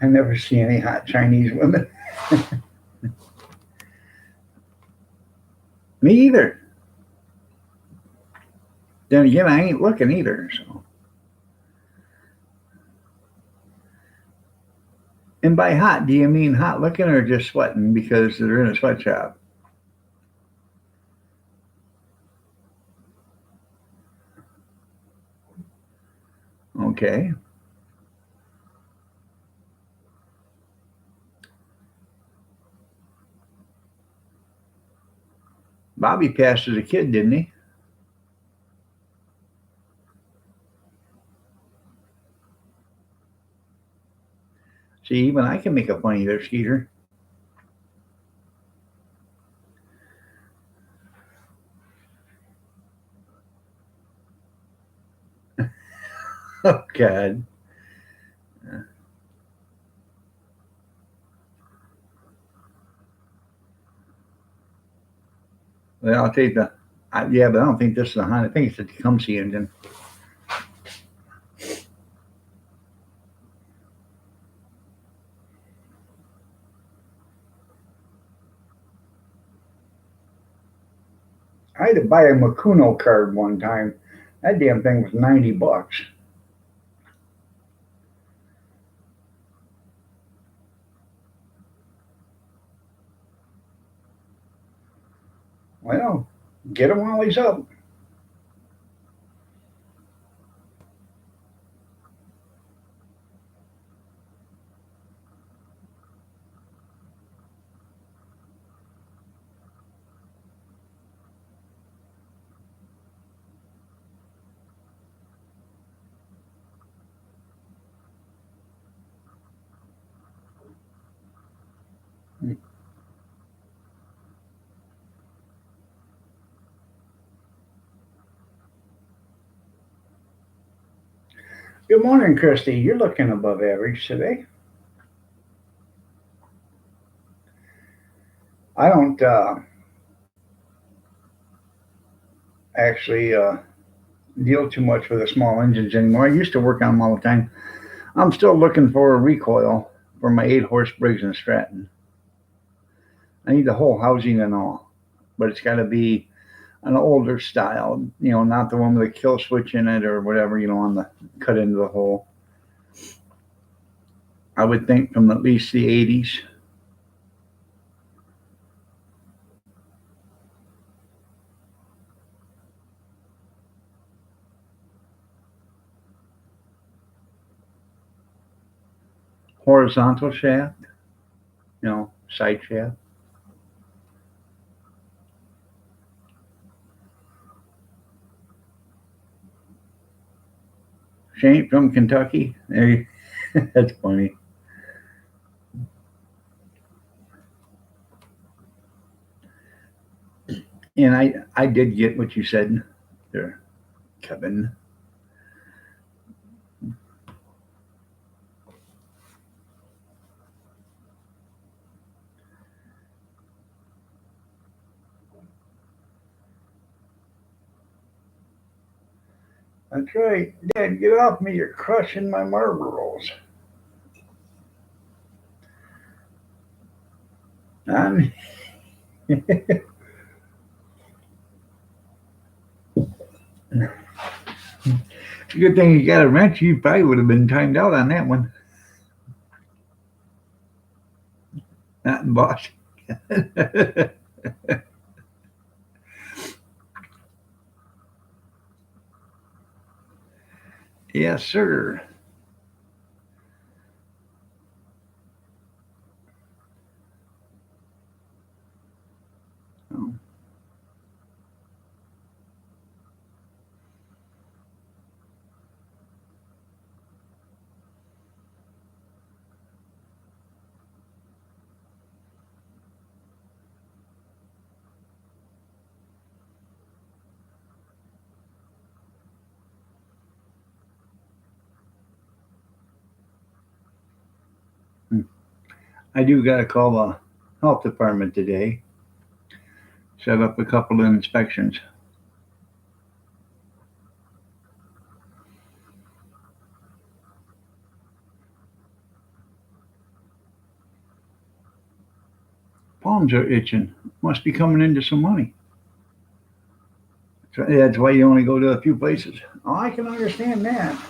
S1: I never see any hot Chinese women. Me either. Then again, I ain't looking either. So, and by hot, do you mean hot looking or just sweating because they're in a sweatshop? Okay. Bobby passed as a kid, didn't he? See, even I can make a funny there, Skeeter. Oh, God. Well, I'll take yeah, but I don't think this is a Honda. I think it's a Tecumseh engine. I had to buy a Makuno card one time. That damn thing was $90. Well, get him while he's up. Good morning, Christy. You're looking above average today. I don't actually deal too much with the small engines anymore. I used to work on them all the time. I'm still looking for a recoil for my 8 horse Briggs and Stratton. I need the whole housing and all, but it's got to be an older style, not the one with a kill switch in it or whatever, on the cut into the hole. I would think from at least the 80s. Horizontal shaft, side shaft. She ain't from Kentucky. That's funny. And I did get what you said there, Kevin. That's right. Dad, get off me. You're crushing my Marlboros. I'm, it's a good thing you got a wrench. You probably would have been timed out on that one. Not in Boston. Yes, sir. Oh, hmm. I do got to call the health department today. Set up a couple of inspections. Palms are itching. Must be coming into some money. So that's why you only go to a few places. Oh, I can understand that.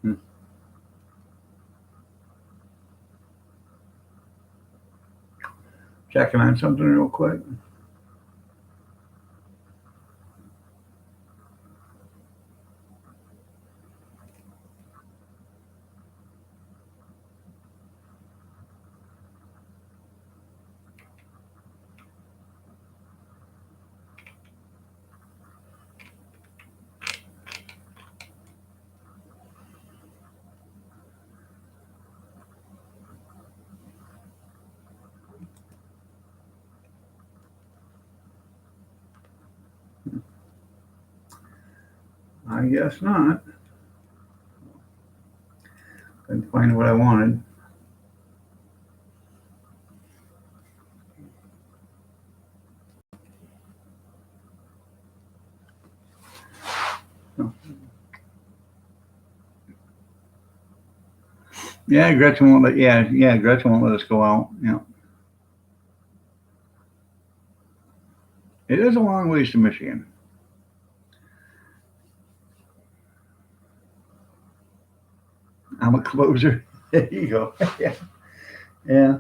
S1: Hmm. Checking on something real quick. I guess not. Couldn't find what I wanted. Yeah, Gretchen won't let. Yeah, Gretchen won't let us go out. It is a long ways to Michigan. I'm a closer. There you go. Yeah, yeah.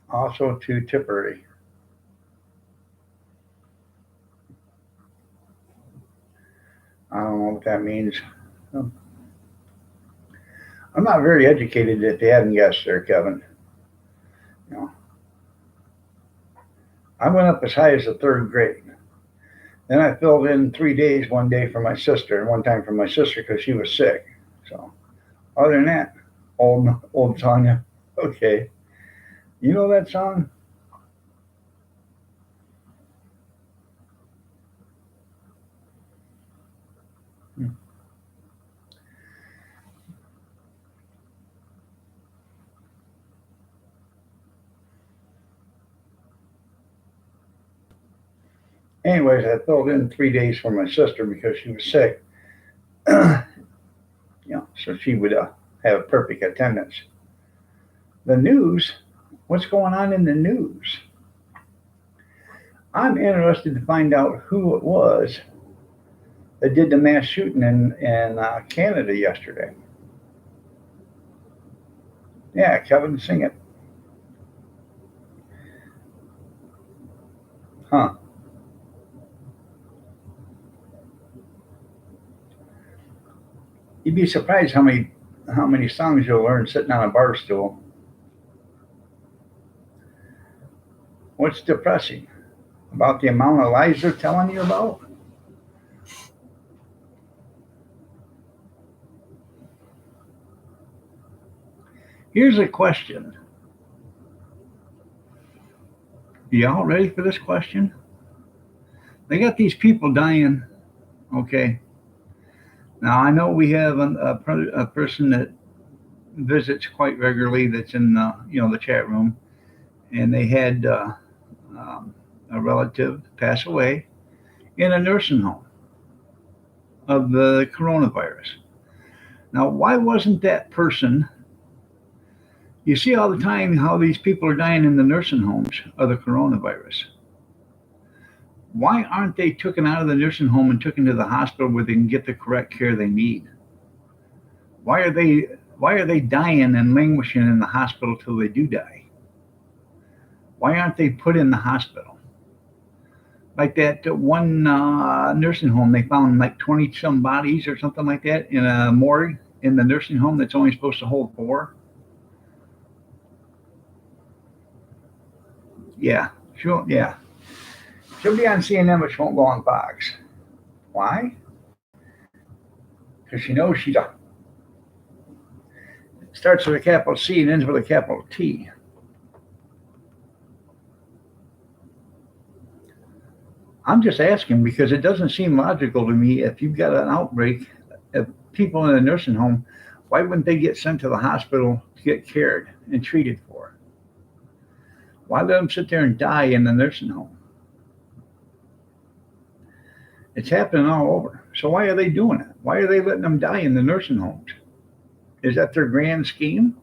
S1: Also to Tipperary. I don't know what that means. I'm not very educated if you hadn't guessed there, Kevin. You know, I went up as high as the third grade. Then I filled in 3 days, one day for my sister, and one time for my sister because she was sick. So other than that, old Tanya. Okay, you know that song? Anyways, I filled in 3 days for my sister because she was sick. So she would have perfect attendance. The news, what's going on in the news? I'm interested to find out who it was that did the mass shooting in Canada yesterday. Yeah, Kevin, sing it. Huh. You'd be surprised how many songs you'll learn sitting on a bar stool. What's depressing about the amount of lies they're telling you about? Here's a question. Y'all ready for this question? They got these people dying. Okay. Now I know we have a person that visits quite regularly. That's in the chat room, and they had a relative pass away in a nursing home of the coronavirus. Now, why wasn't that person? You see all the time how these people are dying in the nursing homes of the coronavirus. Why aren't they taken out of the nursing home and taken to the hospital where they can get the correct care they need? Why are they dying and languishing in the hospital till they do die? Why aren't they put in the hospital? Like that one nursing home, they found like 20 some bodies or something like that in a morgue in the nursing home that's only supposed to hold four. Yeah, sure, yeah. She'll be on CNN, but she won't go on Fox. Why? Because she knows she starts with a capital C and ends with a capital T. I'm just asking because it doesn't seem logical to me if you've got an outbreak of people in a nursing home, why wouldn't they get sent to the hospital to get cared and treated for? Why let them sit there and die in the nursing home? It's happening all over. So why are they doing it? Why are they letting them die in the nursing homes? Is that their grand scheme?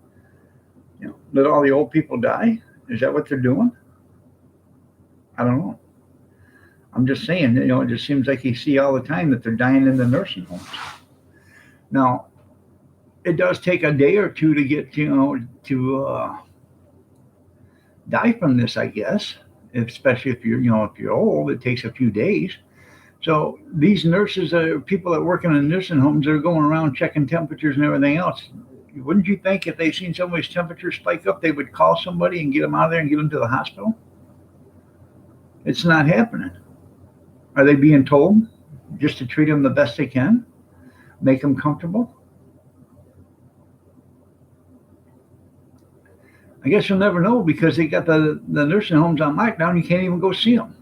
S1: Let all the old people die? Is that what they're doing? I don't know. I'm just saying, it just seems like you see all the time that they're dying in the nursing homes. Now, it does take a day or two to get, to die from this, I guess. Especially if you're old, it takes a few days. So these nurses, people that work in the nursing homes, are going around checking temperatures and everything else. Wouldn't you think if they seen somebody's temperature spike up, they would call somebody and get them out of there and get them to the hospital? It's not happening. Are they being told just to treat them the best they can, make them comfortable? I guess you'll never know because they got the nursing homes on lockdown. You can't even go see them.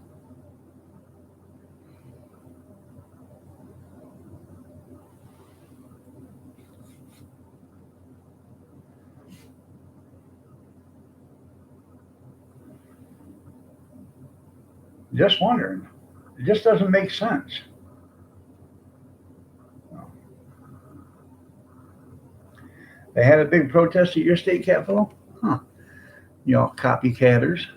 S1: Just wondering. It just doesn't make sense. They had a big protest at your state capitol? Huh. You know, copycatters.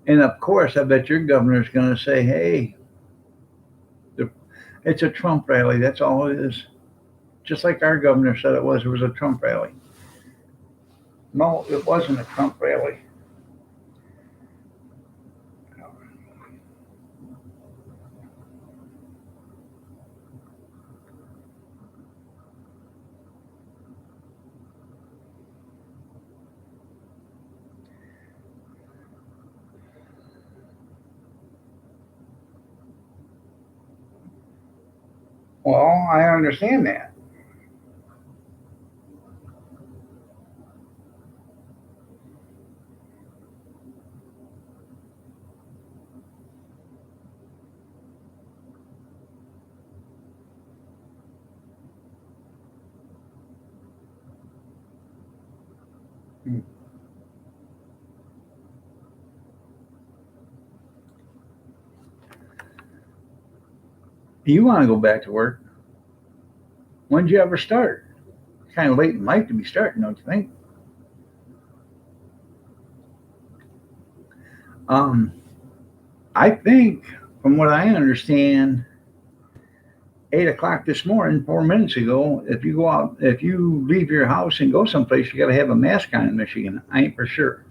S1: And of course, I bet your governor's going to say, hey, it's a Trump rally. That's all it is. Just like our governor said it was. It was a Trump rally. No, it wasn't a Trump rally. Well, I understand that. You want to go back to work? When did you ever start? Kind of late in life to be starting, don't you think? Um, I think, from what I understand, 8 o'clock this morning, 4 minutes ago, if you go out, if you leave your house and go someplace, you got to have a mask on in Michigan. I ain't for sure.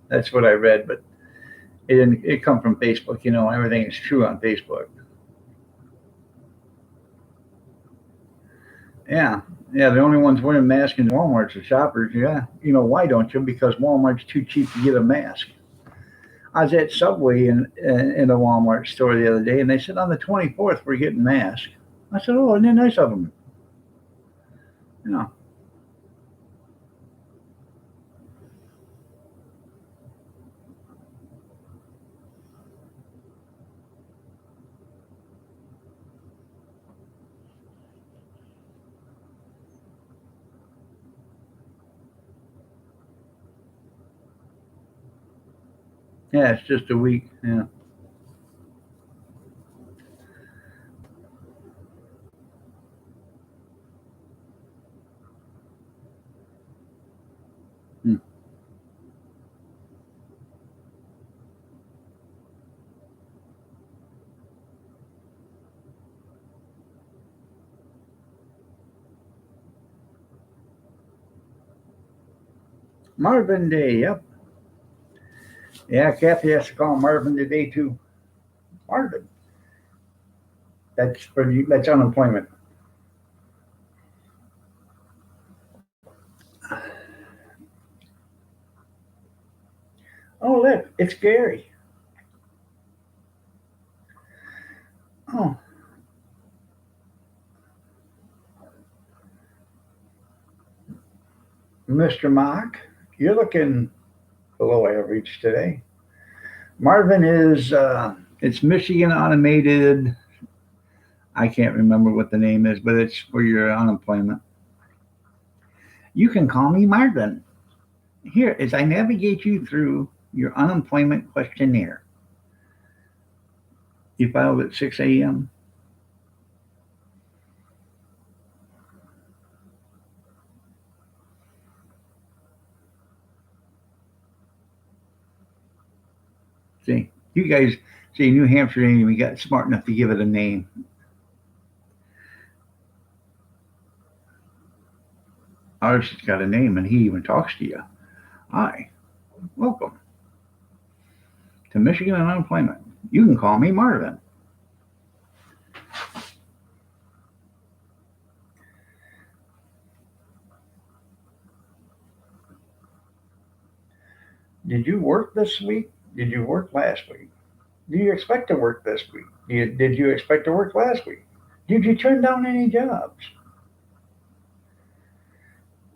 S1: That's what I read, but it come from Facebook. You know, everything is true on Facebook. Yeah, yeah. The only ones wearing masks in Walmart's are shoppers. Yeah, you know why don't you? Because Walmart's too cheap to get a mask. I was at Subway in a Walmart store the other day, and they said on the 24th we're getting masks. I said, oh, isn't that nice of them? You know, yeah, it's just a week. Yeah. Hmm. Marvin Day. Yep. Yeah, Kathy has to call Marvin today too. Marvin. That's unemployment. Oh, look, it's Gary. Oh, Mr. Mock, you're looking below average today. Marvin is it's Michigan Automated. I can't remember what the name is, but it's for your unemployment. You can call me Marvin. Here, as I navigate you through your unemployment questionnaire, you filed at 6 a.m. See, you guys, see, New Hampshire ain't even got smart enough to give it a name. Ours has got a name, and he even talks to you. Hi, welcome to Michigan Unemployment. You can call me Marvin. Did you work this week? Did you work last week? Do you expect to work this week? Did you expect to work last week? Did you turn down any jobs?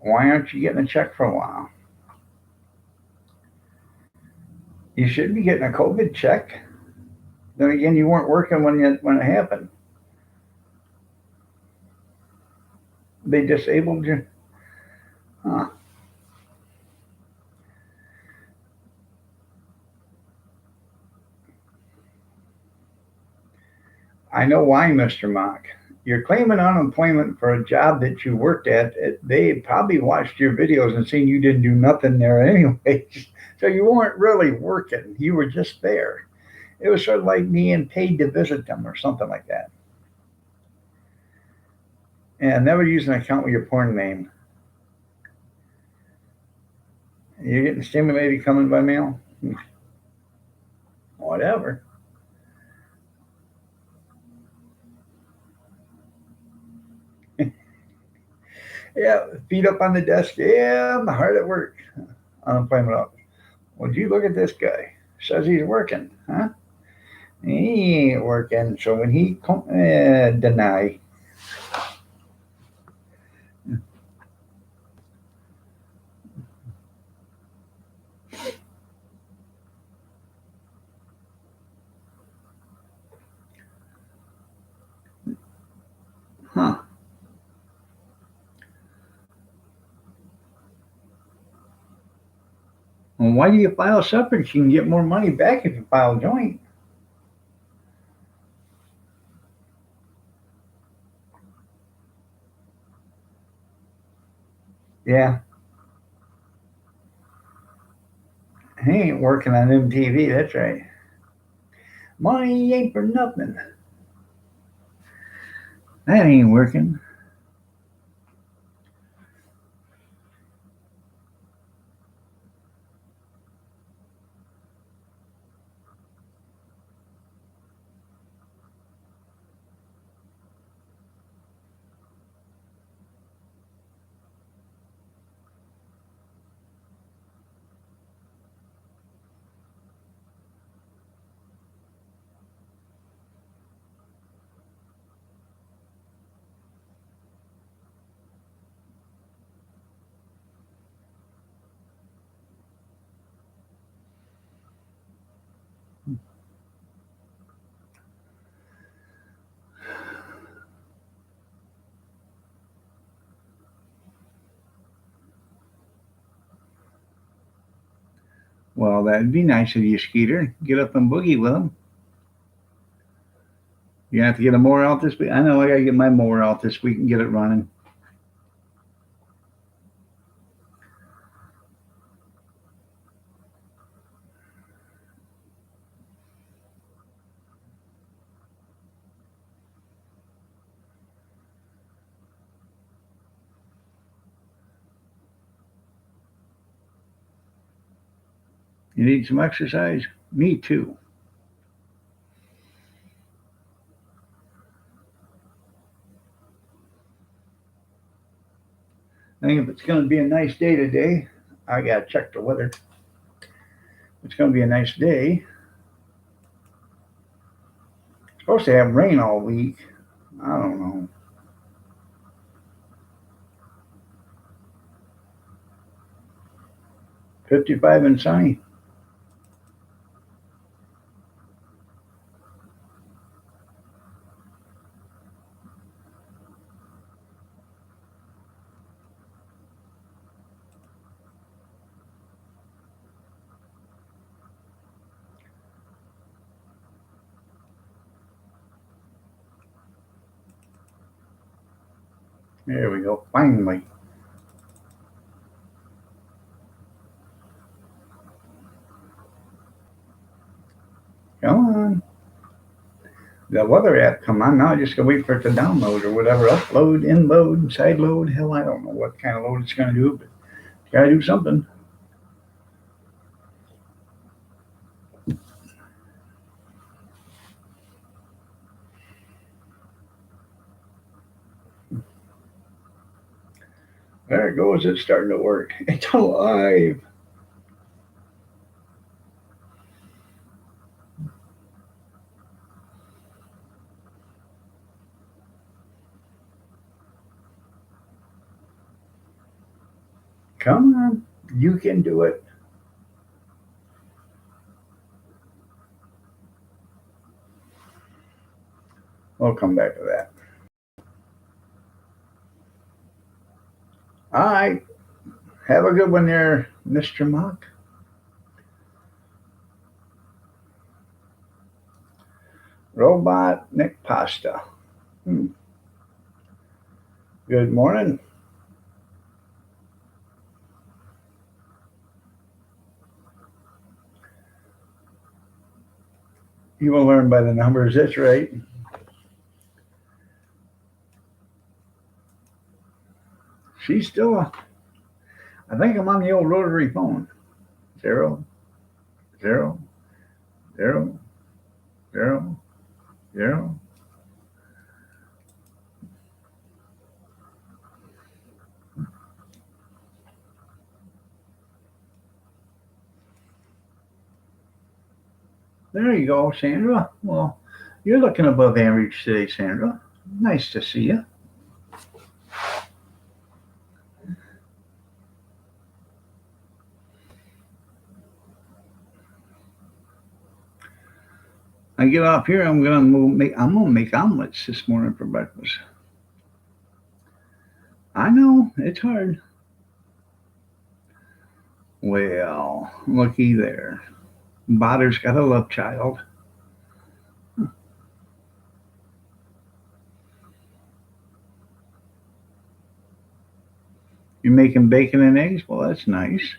S1: Why aren't you getting a check for a while? You should be getting a COVID check. Then again, you weren't working when it happened. They disabled you. Huh. I know why, Mr. Mock. You're claiming unemployment for a job that you worked at. They probably watched your videos and seen you didn't do nothing there anyways. So you weren't really working. You were just there. It was sort of like being paid to visit them or something like that. And never use an account with your porn name. You're getting stimulated coming by mail? Whatever. Yeah, feet up on the desk. Yeah, I'm hard at work. Unemployment office. Would you look at this guy? Says he's working, huh? He ain't working. So when he deny, huh? Well, why do you file separate? You can get more money back if you file joint. Yeah, he ain't working on MTV. That's right. Money ain't for nothing. That ain't working. Well, that'd be nice of you, Skeeter. Get up and boogie with him. You have to get a mower out this week. I know I gotta get my mower out this week and get it running. You need some exercise? Me too. I think if it's gonna be a nice day today, I gotta check the weather. If it's gonna be a nice day. It's supposed to have rain all week. I don't know. 55 and sunny. There we go. Finally. Come on. The weather app come on now. I just gotta wait for it to download or whatever. Upload, inload, side load. Hell, I don't know what kind of load it's gonna do, but it's gotta do something. There it goes. It's starting to work. It's alive. Come on. You can do it. We'll come back to that. All right. Have a good one there, Mr. Mock. Robot Nick Pasta. Good morning. You will learn by the numbers. That's right. She's still, I think I'm on the old rotary phone. 0, 0, 0, 0, 0. There you go, Sandra. Well, you're looking above average today, Sandra. Nice to see you. I get off here. I'm gonna make omelets this morning for breakfast. I know it's hard. Well, looky there. Botter's got a love child. You're making bacon and eggs? Well, that's nice.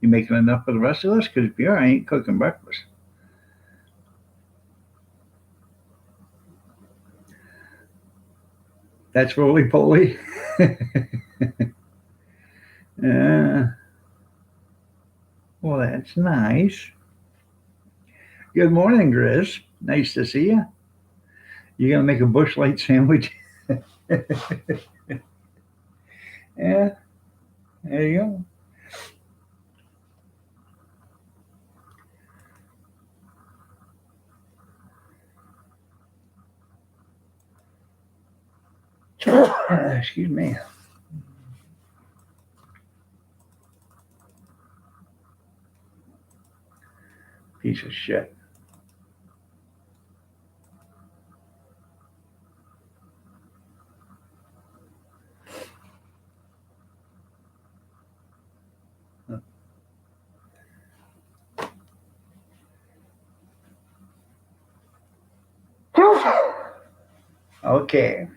S1: You making enough for the rest of us? Because Pierre, I ain't cooking breakfast. That's roly-poly. Well, that's nice. Good morning, Grizz. Nice to see you. You gonna make a Busch Light sandwich? Yeah, there you go. Excuse me. Piece of shit. Okay.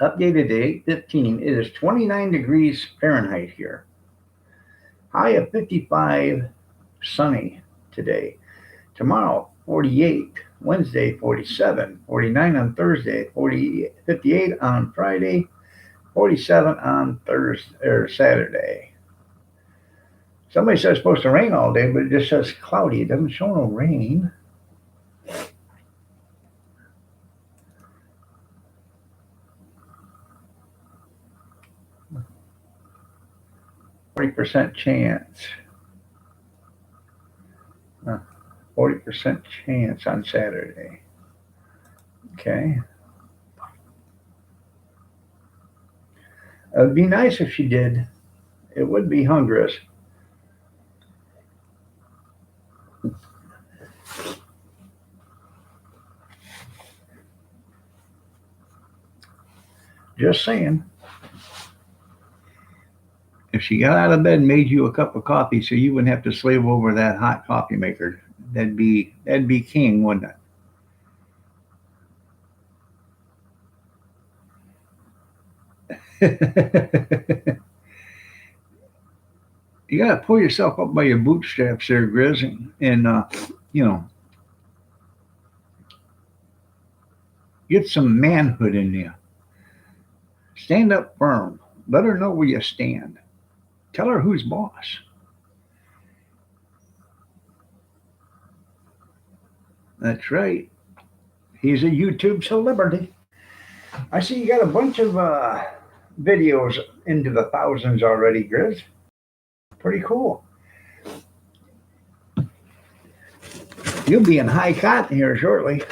S1: Updated to 8:15. It is 29 degrees Fahrenheit here. High of 55, sunny today. Tomorrow, 48. Wednesday, 47. 49 on Thursday. 58 on Friday. 47 on Thursday or Saturday. Somebody says it's supposed to rain all day, but it just says cloudy. It doesn't show no rain. %40 chance. 40% chance on Saturday. Okay. It would be nice if she did. It would be hungry. Just saying. If she got out of bed and made you a cup of coffee so you wouldn't have to slave over that hot coffee maker, that'd be king, wouldn't it? You gotta pull yourself up by your bootstraps there, Grizz, and get some manhood in you. Stand up firm. Let her know where you stand. Tell her who's boss. That's right. He's a YouTube celebrity. I see you got a bunch of videos into the thousands already, Grizz. Pretty cool. You'll be in high cotton here shortly.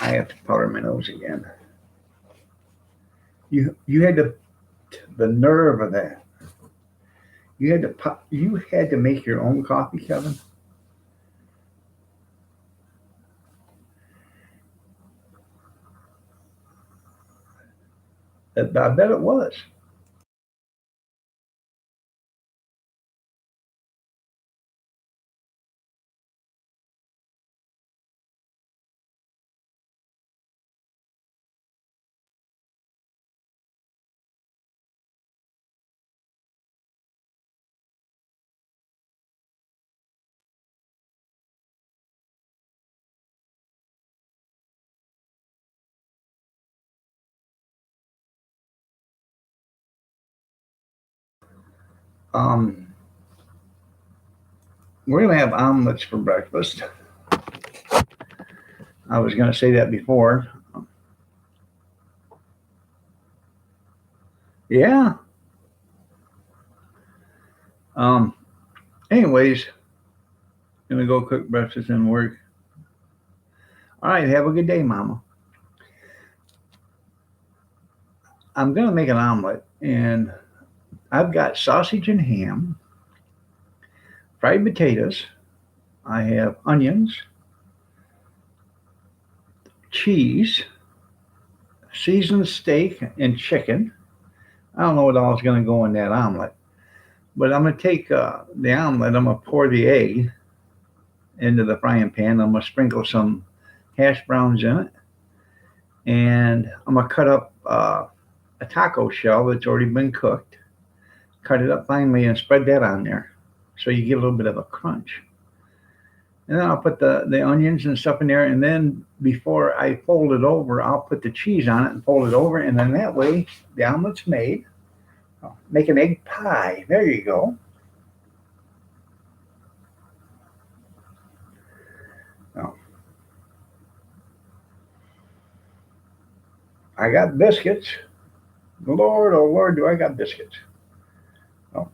S1: I have to powder my nose again. You had the nerve of that. You had to make your own coffee, Kevin. I bet it was. Um, we're gonna have omelets for breakfast. I was gonna say that before. Yeah. Um. Anyways, gonna go cook breakfast and work. All right. Have a good day, Mama. I'm gonna make an omelet, and I've got sausage and ham, fried potatoes. I have onions, cheese, seasoned steak, and chicken. I don't know what all is going to go in that omelet, but I'm going to take the omelet. I'm going to pour the egg into the frying pan. I'm going to sprinkle some hash browns in it, and I'm going to cut up a taco shell that's already been cooked. Cut it up finely and spread that on there, so you get a little bit of a crunch. And then I'll put the onions and stuff in there. And then before I fold it over, I'll put the cheese on it and fold it over. And then that way the omelet's made. I'll make an egg pie. There you go. Oh, I got biscuits. Lord, oh Lord, do I got biscuits. Oh.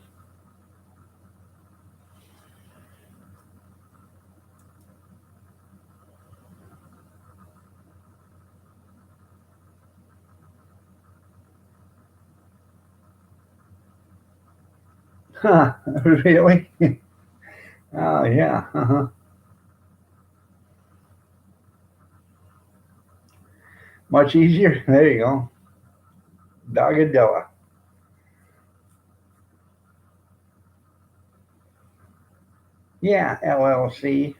S1: Huh, really? Oh, yeah. Uh-huh. Much easier. There you go. Dogadilla. Yeah, LLC.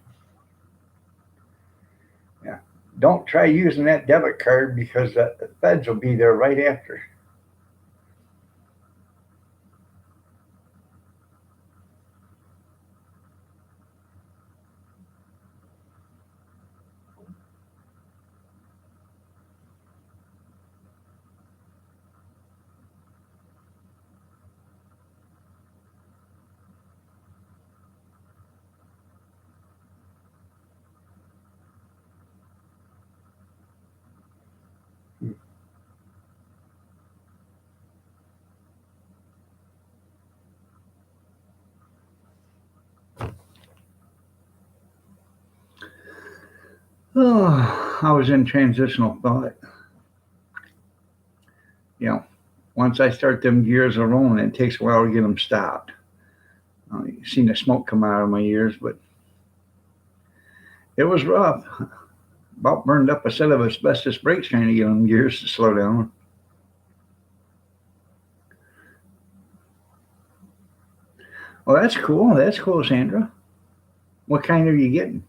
S1: Yeah. Don't try using that debit card because the feds will be there right after. Oh, I was in transitional thought. You know, once I start them gears a rolling, it takes a while to get them stopped. You seen the smoke come out of my ears, but it was rough. About burned up a set of asbestos brakes trying to get them gears to slow down. Well, that's cool. That's cool, Sandra. What kind are you getting?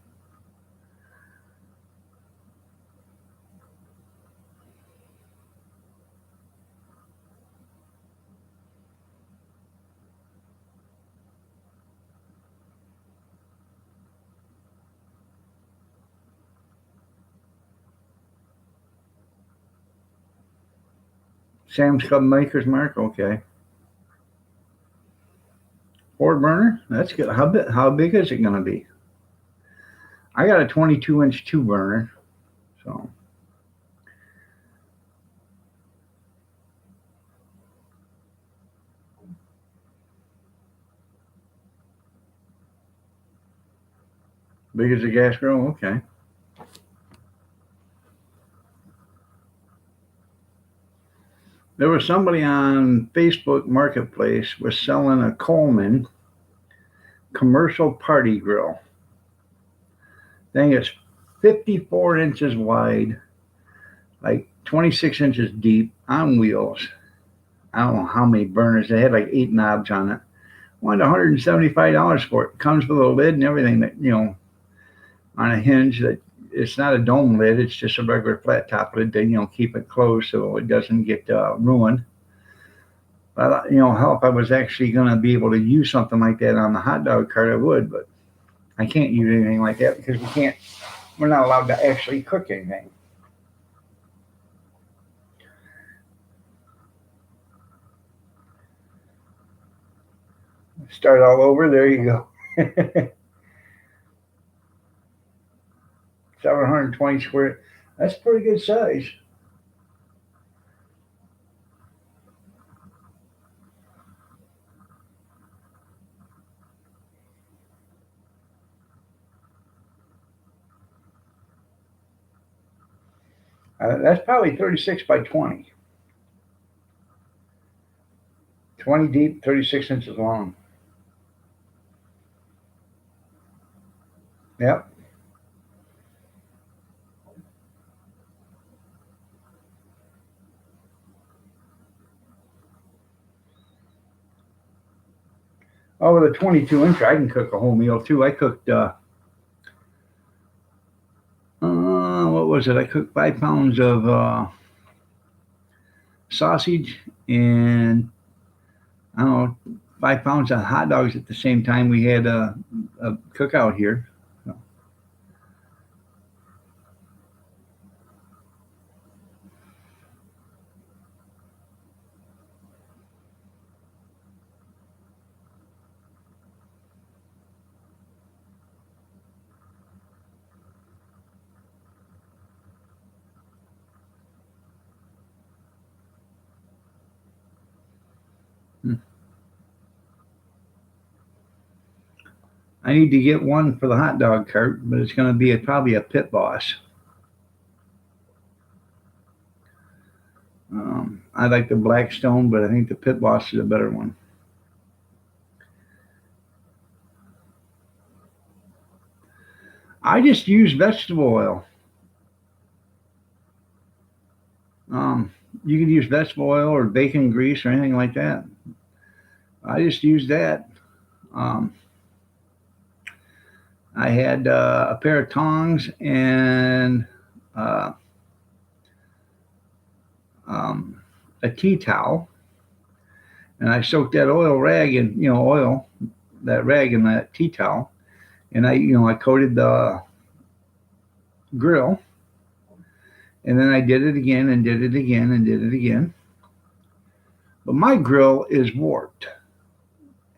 S1: Sam's Club Maker's Mark. Okay. Four burner. That's good. How big is it going to be? I got a 22-inch two burner. So big as a gas grill. Okay. There was somebody on Facebook Marketplace was selling a Coleman commercial party grill. Thing is 54 inches wide, like 26 inches deep, on wheels. I don't know how many burners. They had like 8 knobs on it. Wanted $175 for it. Comes with a lid and everything that, on a hinge that it's not a dome lid. It's just a regular flat top lid. They, keep it closed so it doesn't get ruined. But, hell, if I was actually going to be able to use something like that on the hot dog cart, I would. But I can't use anything like that because we're not allowed to actually cook anything. Start all over. There you go. 720 square. That's pretty good size. That's probably 36 by 20. 20 deep, 36 inches long. Yep. Oh, with a 22 inch, I can cook a whole meal too. I cooked, what was it? I cooked 5 pounds of sausage and, I don't know, 5 pounds of hot dogs at the same time we had a cookout here. So, hmm. I need to get one for the hot dog cart, but it's going to be probably a Pit Boss. I like the Blackstone, but I think the Pit Boss is a better one. I just use vegetable oil. Um, you can use vegetable oil or bacon grease or anything like that. I just use that. Um, I had a pair of tongs and uh, um, a tea towel, and I soaked that oil rag in, oil, that rag in that tea towel, and I coated the grill, and then I did it again and did it again and did it again. But my grill is warped,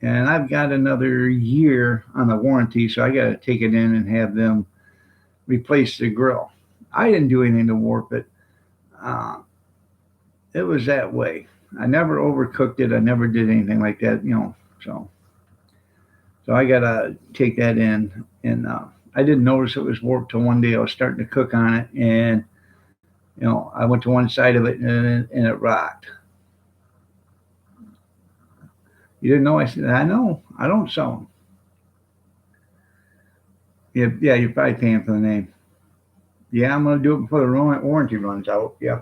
S1: and I've got another year on the warranty, so I got to take it in and have them replace the grill. I didn't do anything to warp it. Uh, it was that way. I never overcooked it. I never did anything like that. So I gotta take that in, and I didn't notice it was warped till one day I was starting to cook on it, and I went to one side of it and it rocked. You didn't know? I said, I know. I don't sell them. Yeah, you're probably paying for the name. Yeah, I'm gonna do it before the warranty runs out. Yeah.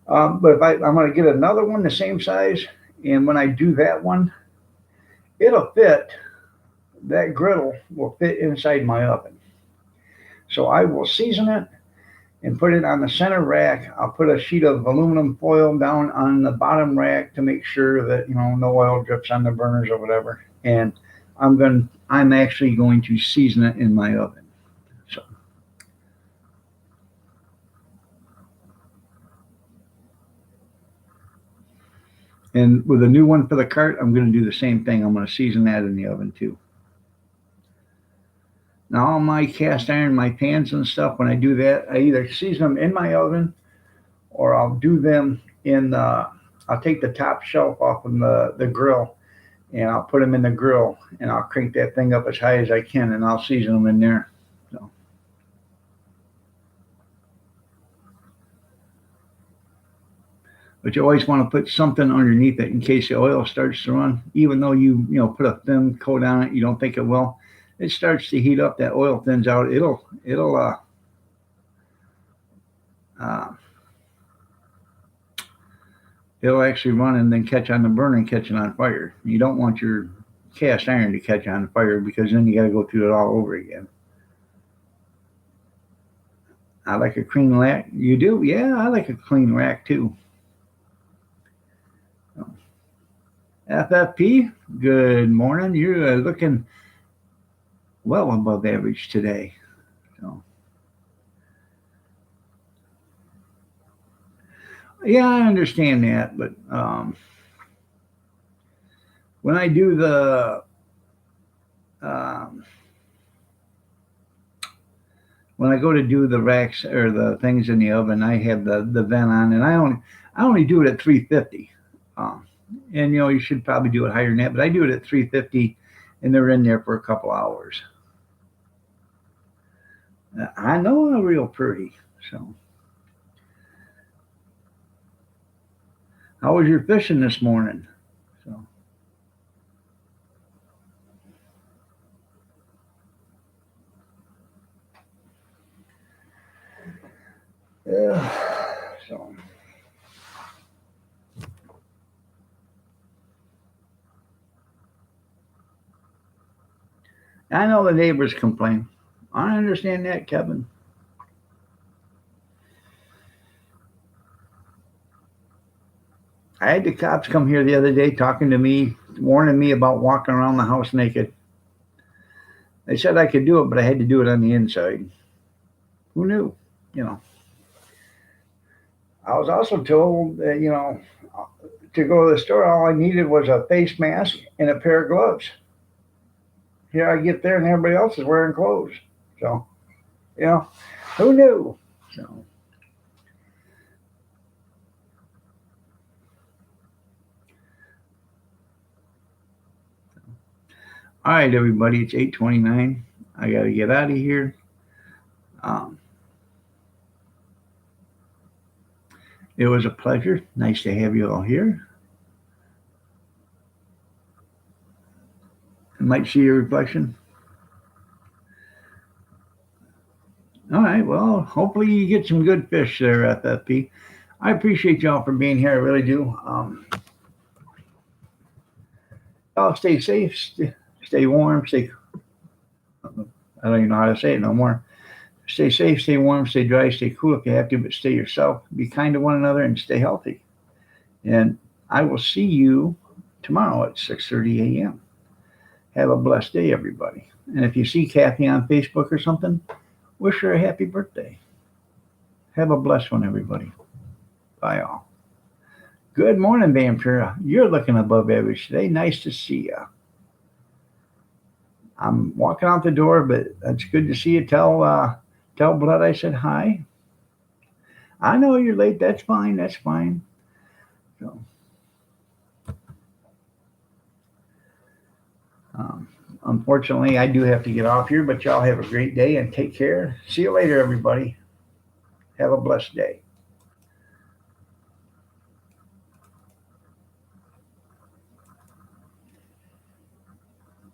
S1: But if I'm gonna get another one the same size, and when I do that one, it'll fit. That griddle will fit inside my oven. So I will season it and put it on the center rack. I'll put a sheet of aluminum foil down on the bottom rack to make sure that no oil drips on the burners or whatever. And I'm actually going to season it in my oven. So, and with a new one for the cart, I'm going to do the same thing. I'm going to season that in the oven too. Now all my cast iron, my pans and stuff, when I do that, I either season them in my oven or I'll do them in the. I'll take the top shelf off of the grill and I'll put them in the grill and I'll crank that thing up as high as I can and I'll season them in there. So, But you always want to put something underneath it in case the oil starts to run. Even though you put a thin coat on it, you don't think it will. It starts to heat up. That oil thins out. Uh, it'll actually run and then catch on the burner and catch it on fire. You don't want your cast iron to catch on fire because then you got to go through it all over again. I like a clean rack. You do? Yeah, I like a clean rack too. FFP, good morning. You're looking well above average today. So, yeah, I understand that, but when I do um, when I go to do the racks or the things in the oven, I have the vent on, and I only do it at 350. Um, and you should probably do it higher than that, but I do it at 350, and they're in there for a couple hours. I know I'm real pretty. So, how was your fishing this morning? So, yeah. So, I know the neighbors complain. I understand that, Kevin. I had the cops come here the other day talking to me, warning me about walking around the house naked. They said I could do it, but I had to do it on the inside. Who knew? You know. I was also told that, to go to the store, all I needed was a face mask and a pair of gloves. Here I get there and everybody else is wearing clothes. So, you know, who knew? So, all right, everybody, it's 8:29. I got to get out of here. Um, it was a pleasure. Nice to have you all here. I might see your reflection. All right. Well, hopefully you get some good fish there, FFP. I appreciate y'all for being here. I really do. Y'all stay safe, stay warm, stay. I don't even know how to say it no more. Stay safe, stay warm, stay dry, stay cool if you have to, but stay yourself. Be kind to one another and stay healthy. And I will see you tomorrow at 6:30 a.m. Have a blessed day, everybody. And if you see Kathy on Facebook or something, wish her a happy birthday. Have a blessed one, everybody. Bye, all. Good morning, Vampira. You're looking above average today. Nice to see you. I'm walking out the door, but it's good to see you. Tell Blood I said hi. I know you're late. That's fine. That's fine. So, um, unfortunately, I do have to get off here, but y'all have a great day and take care. See you later, everybody. Have a blessed day.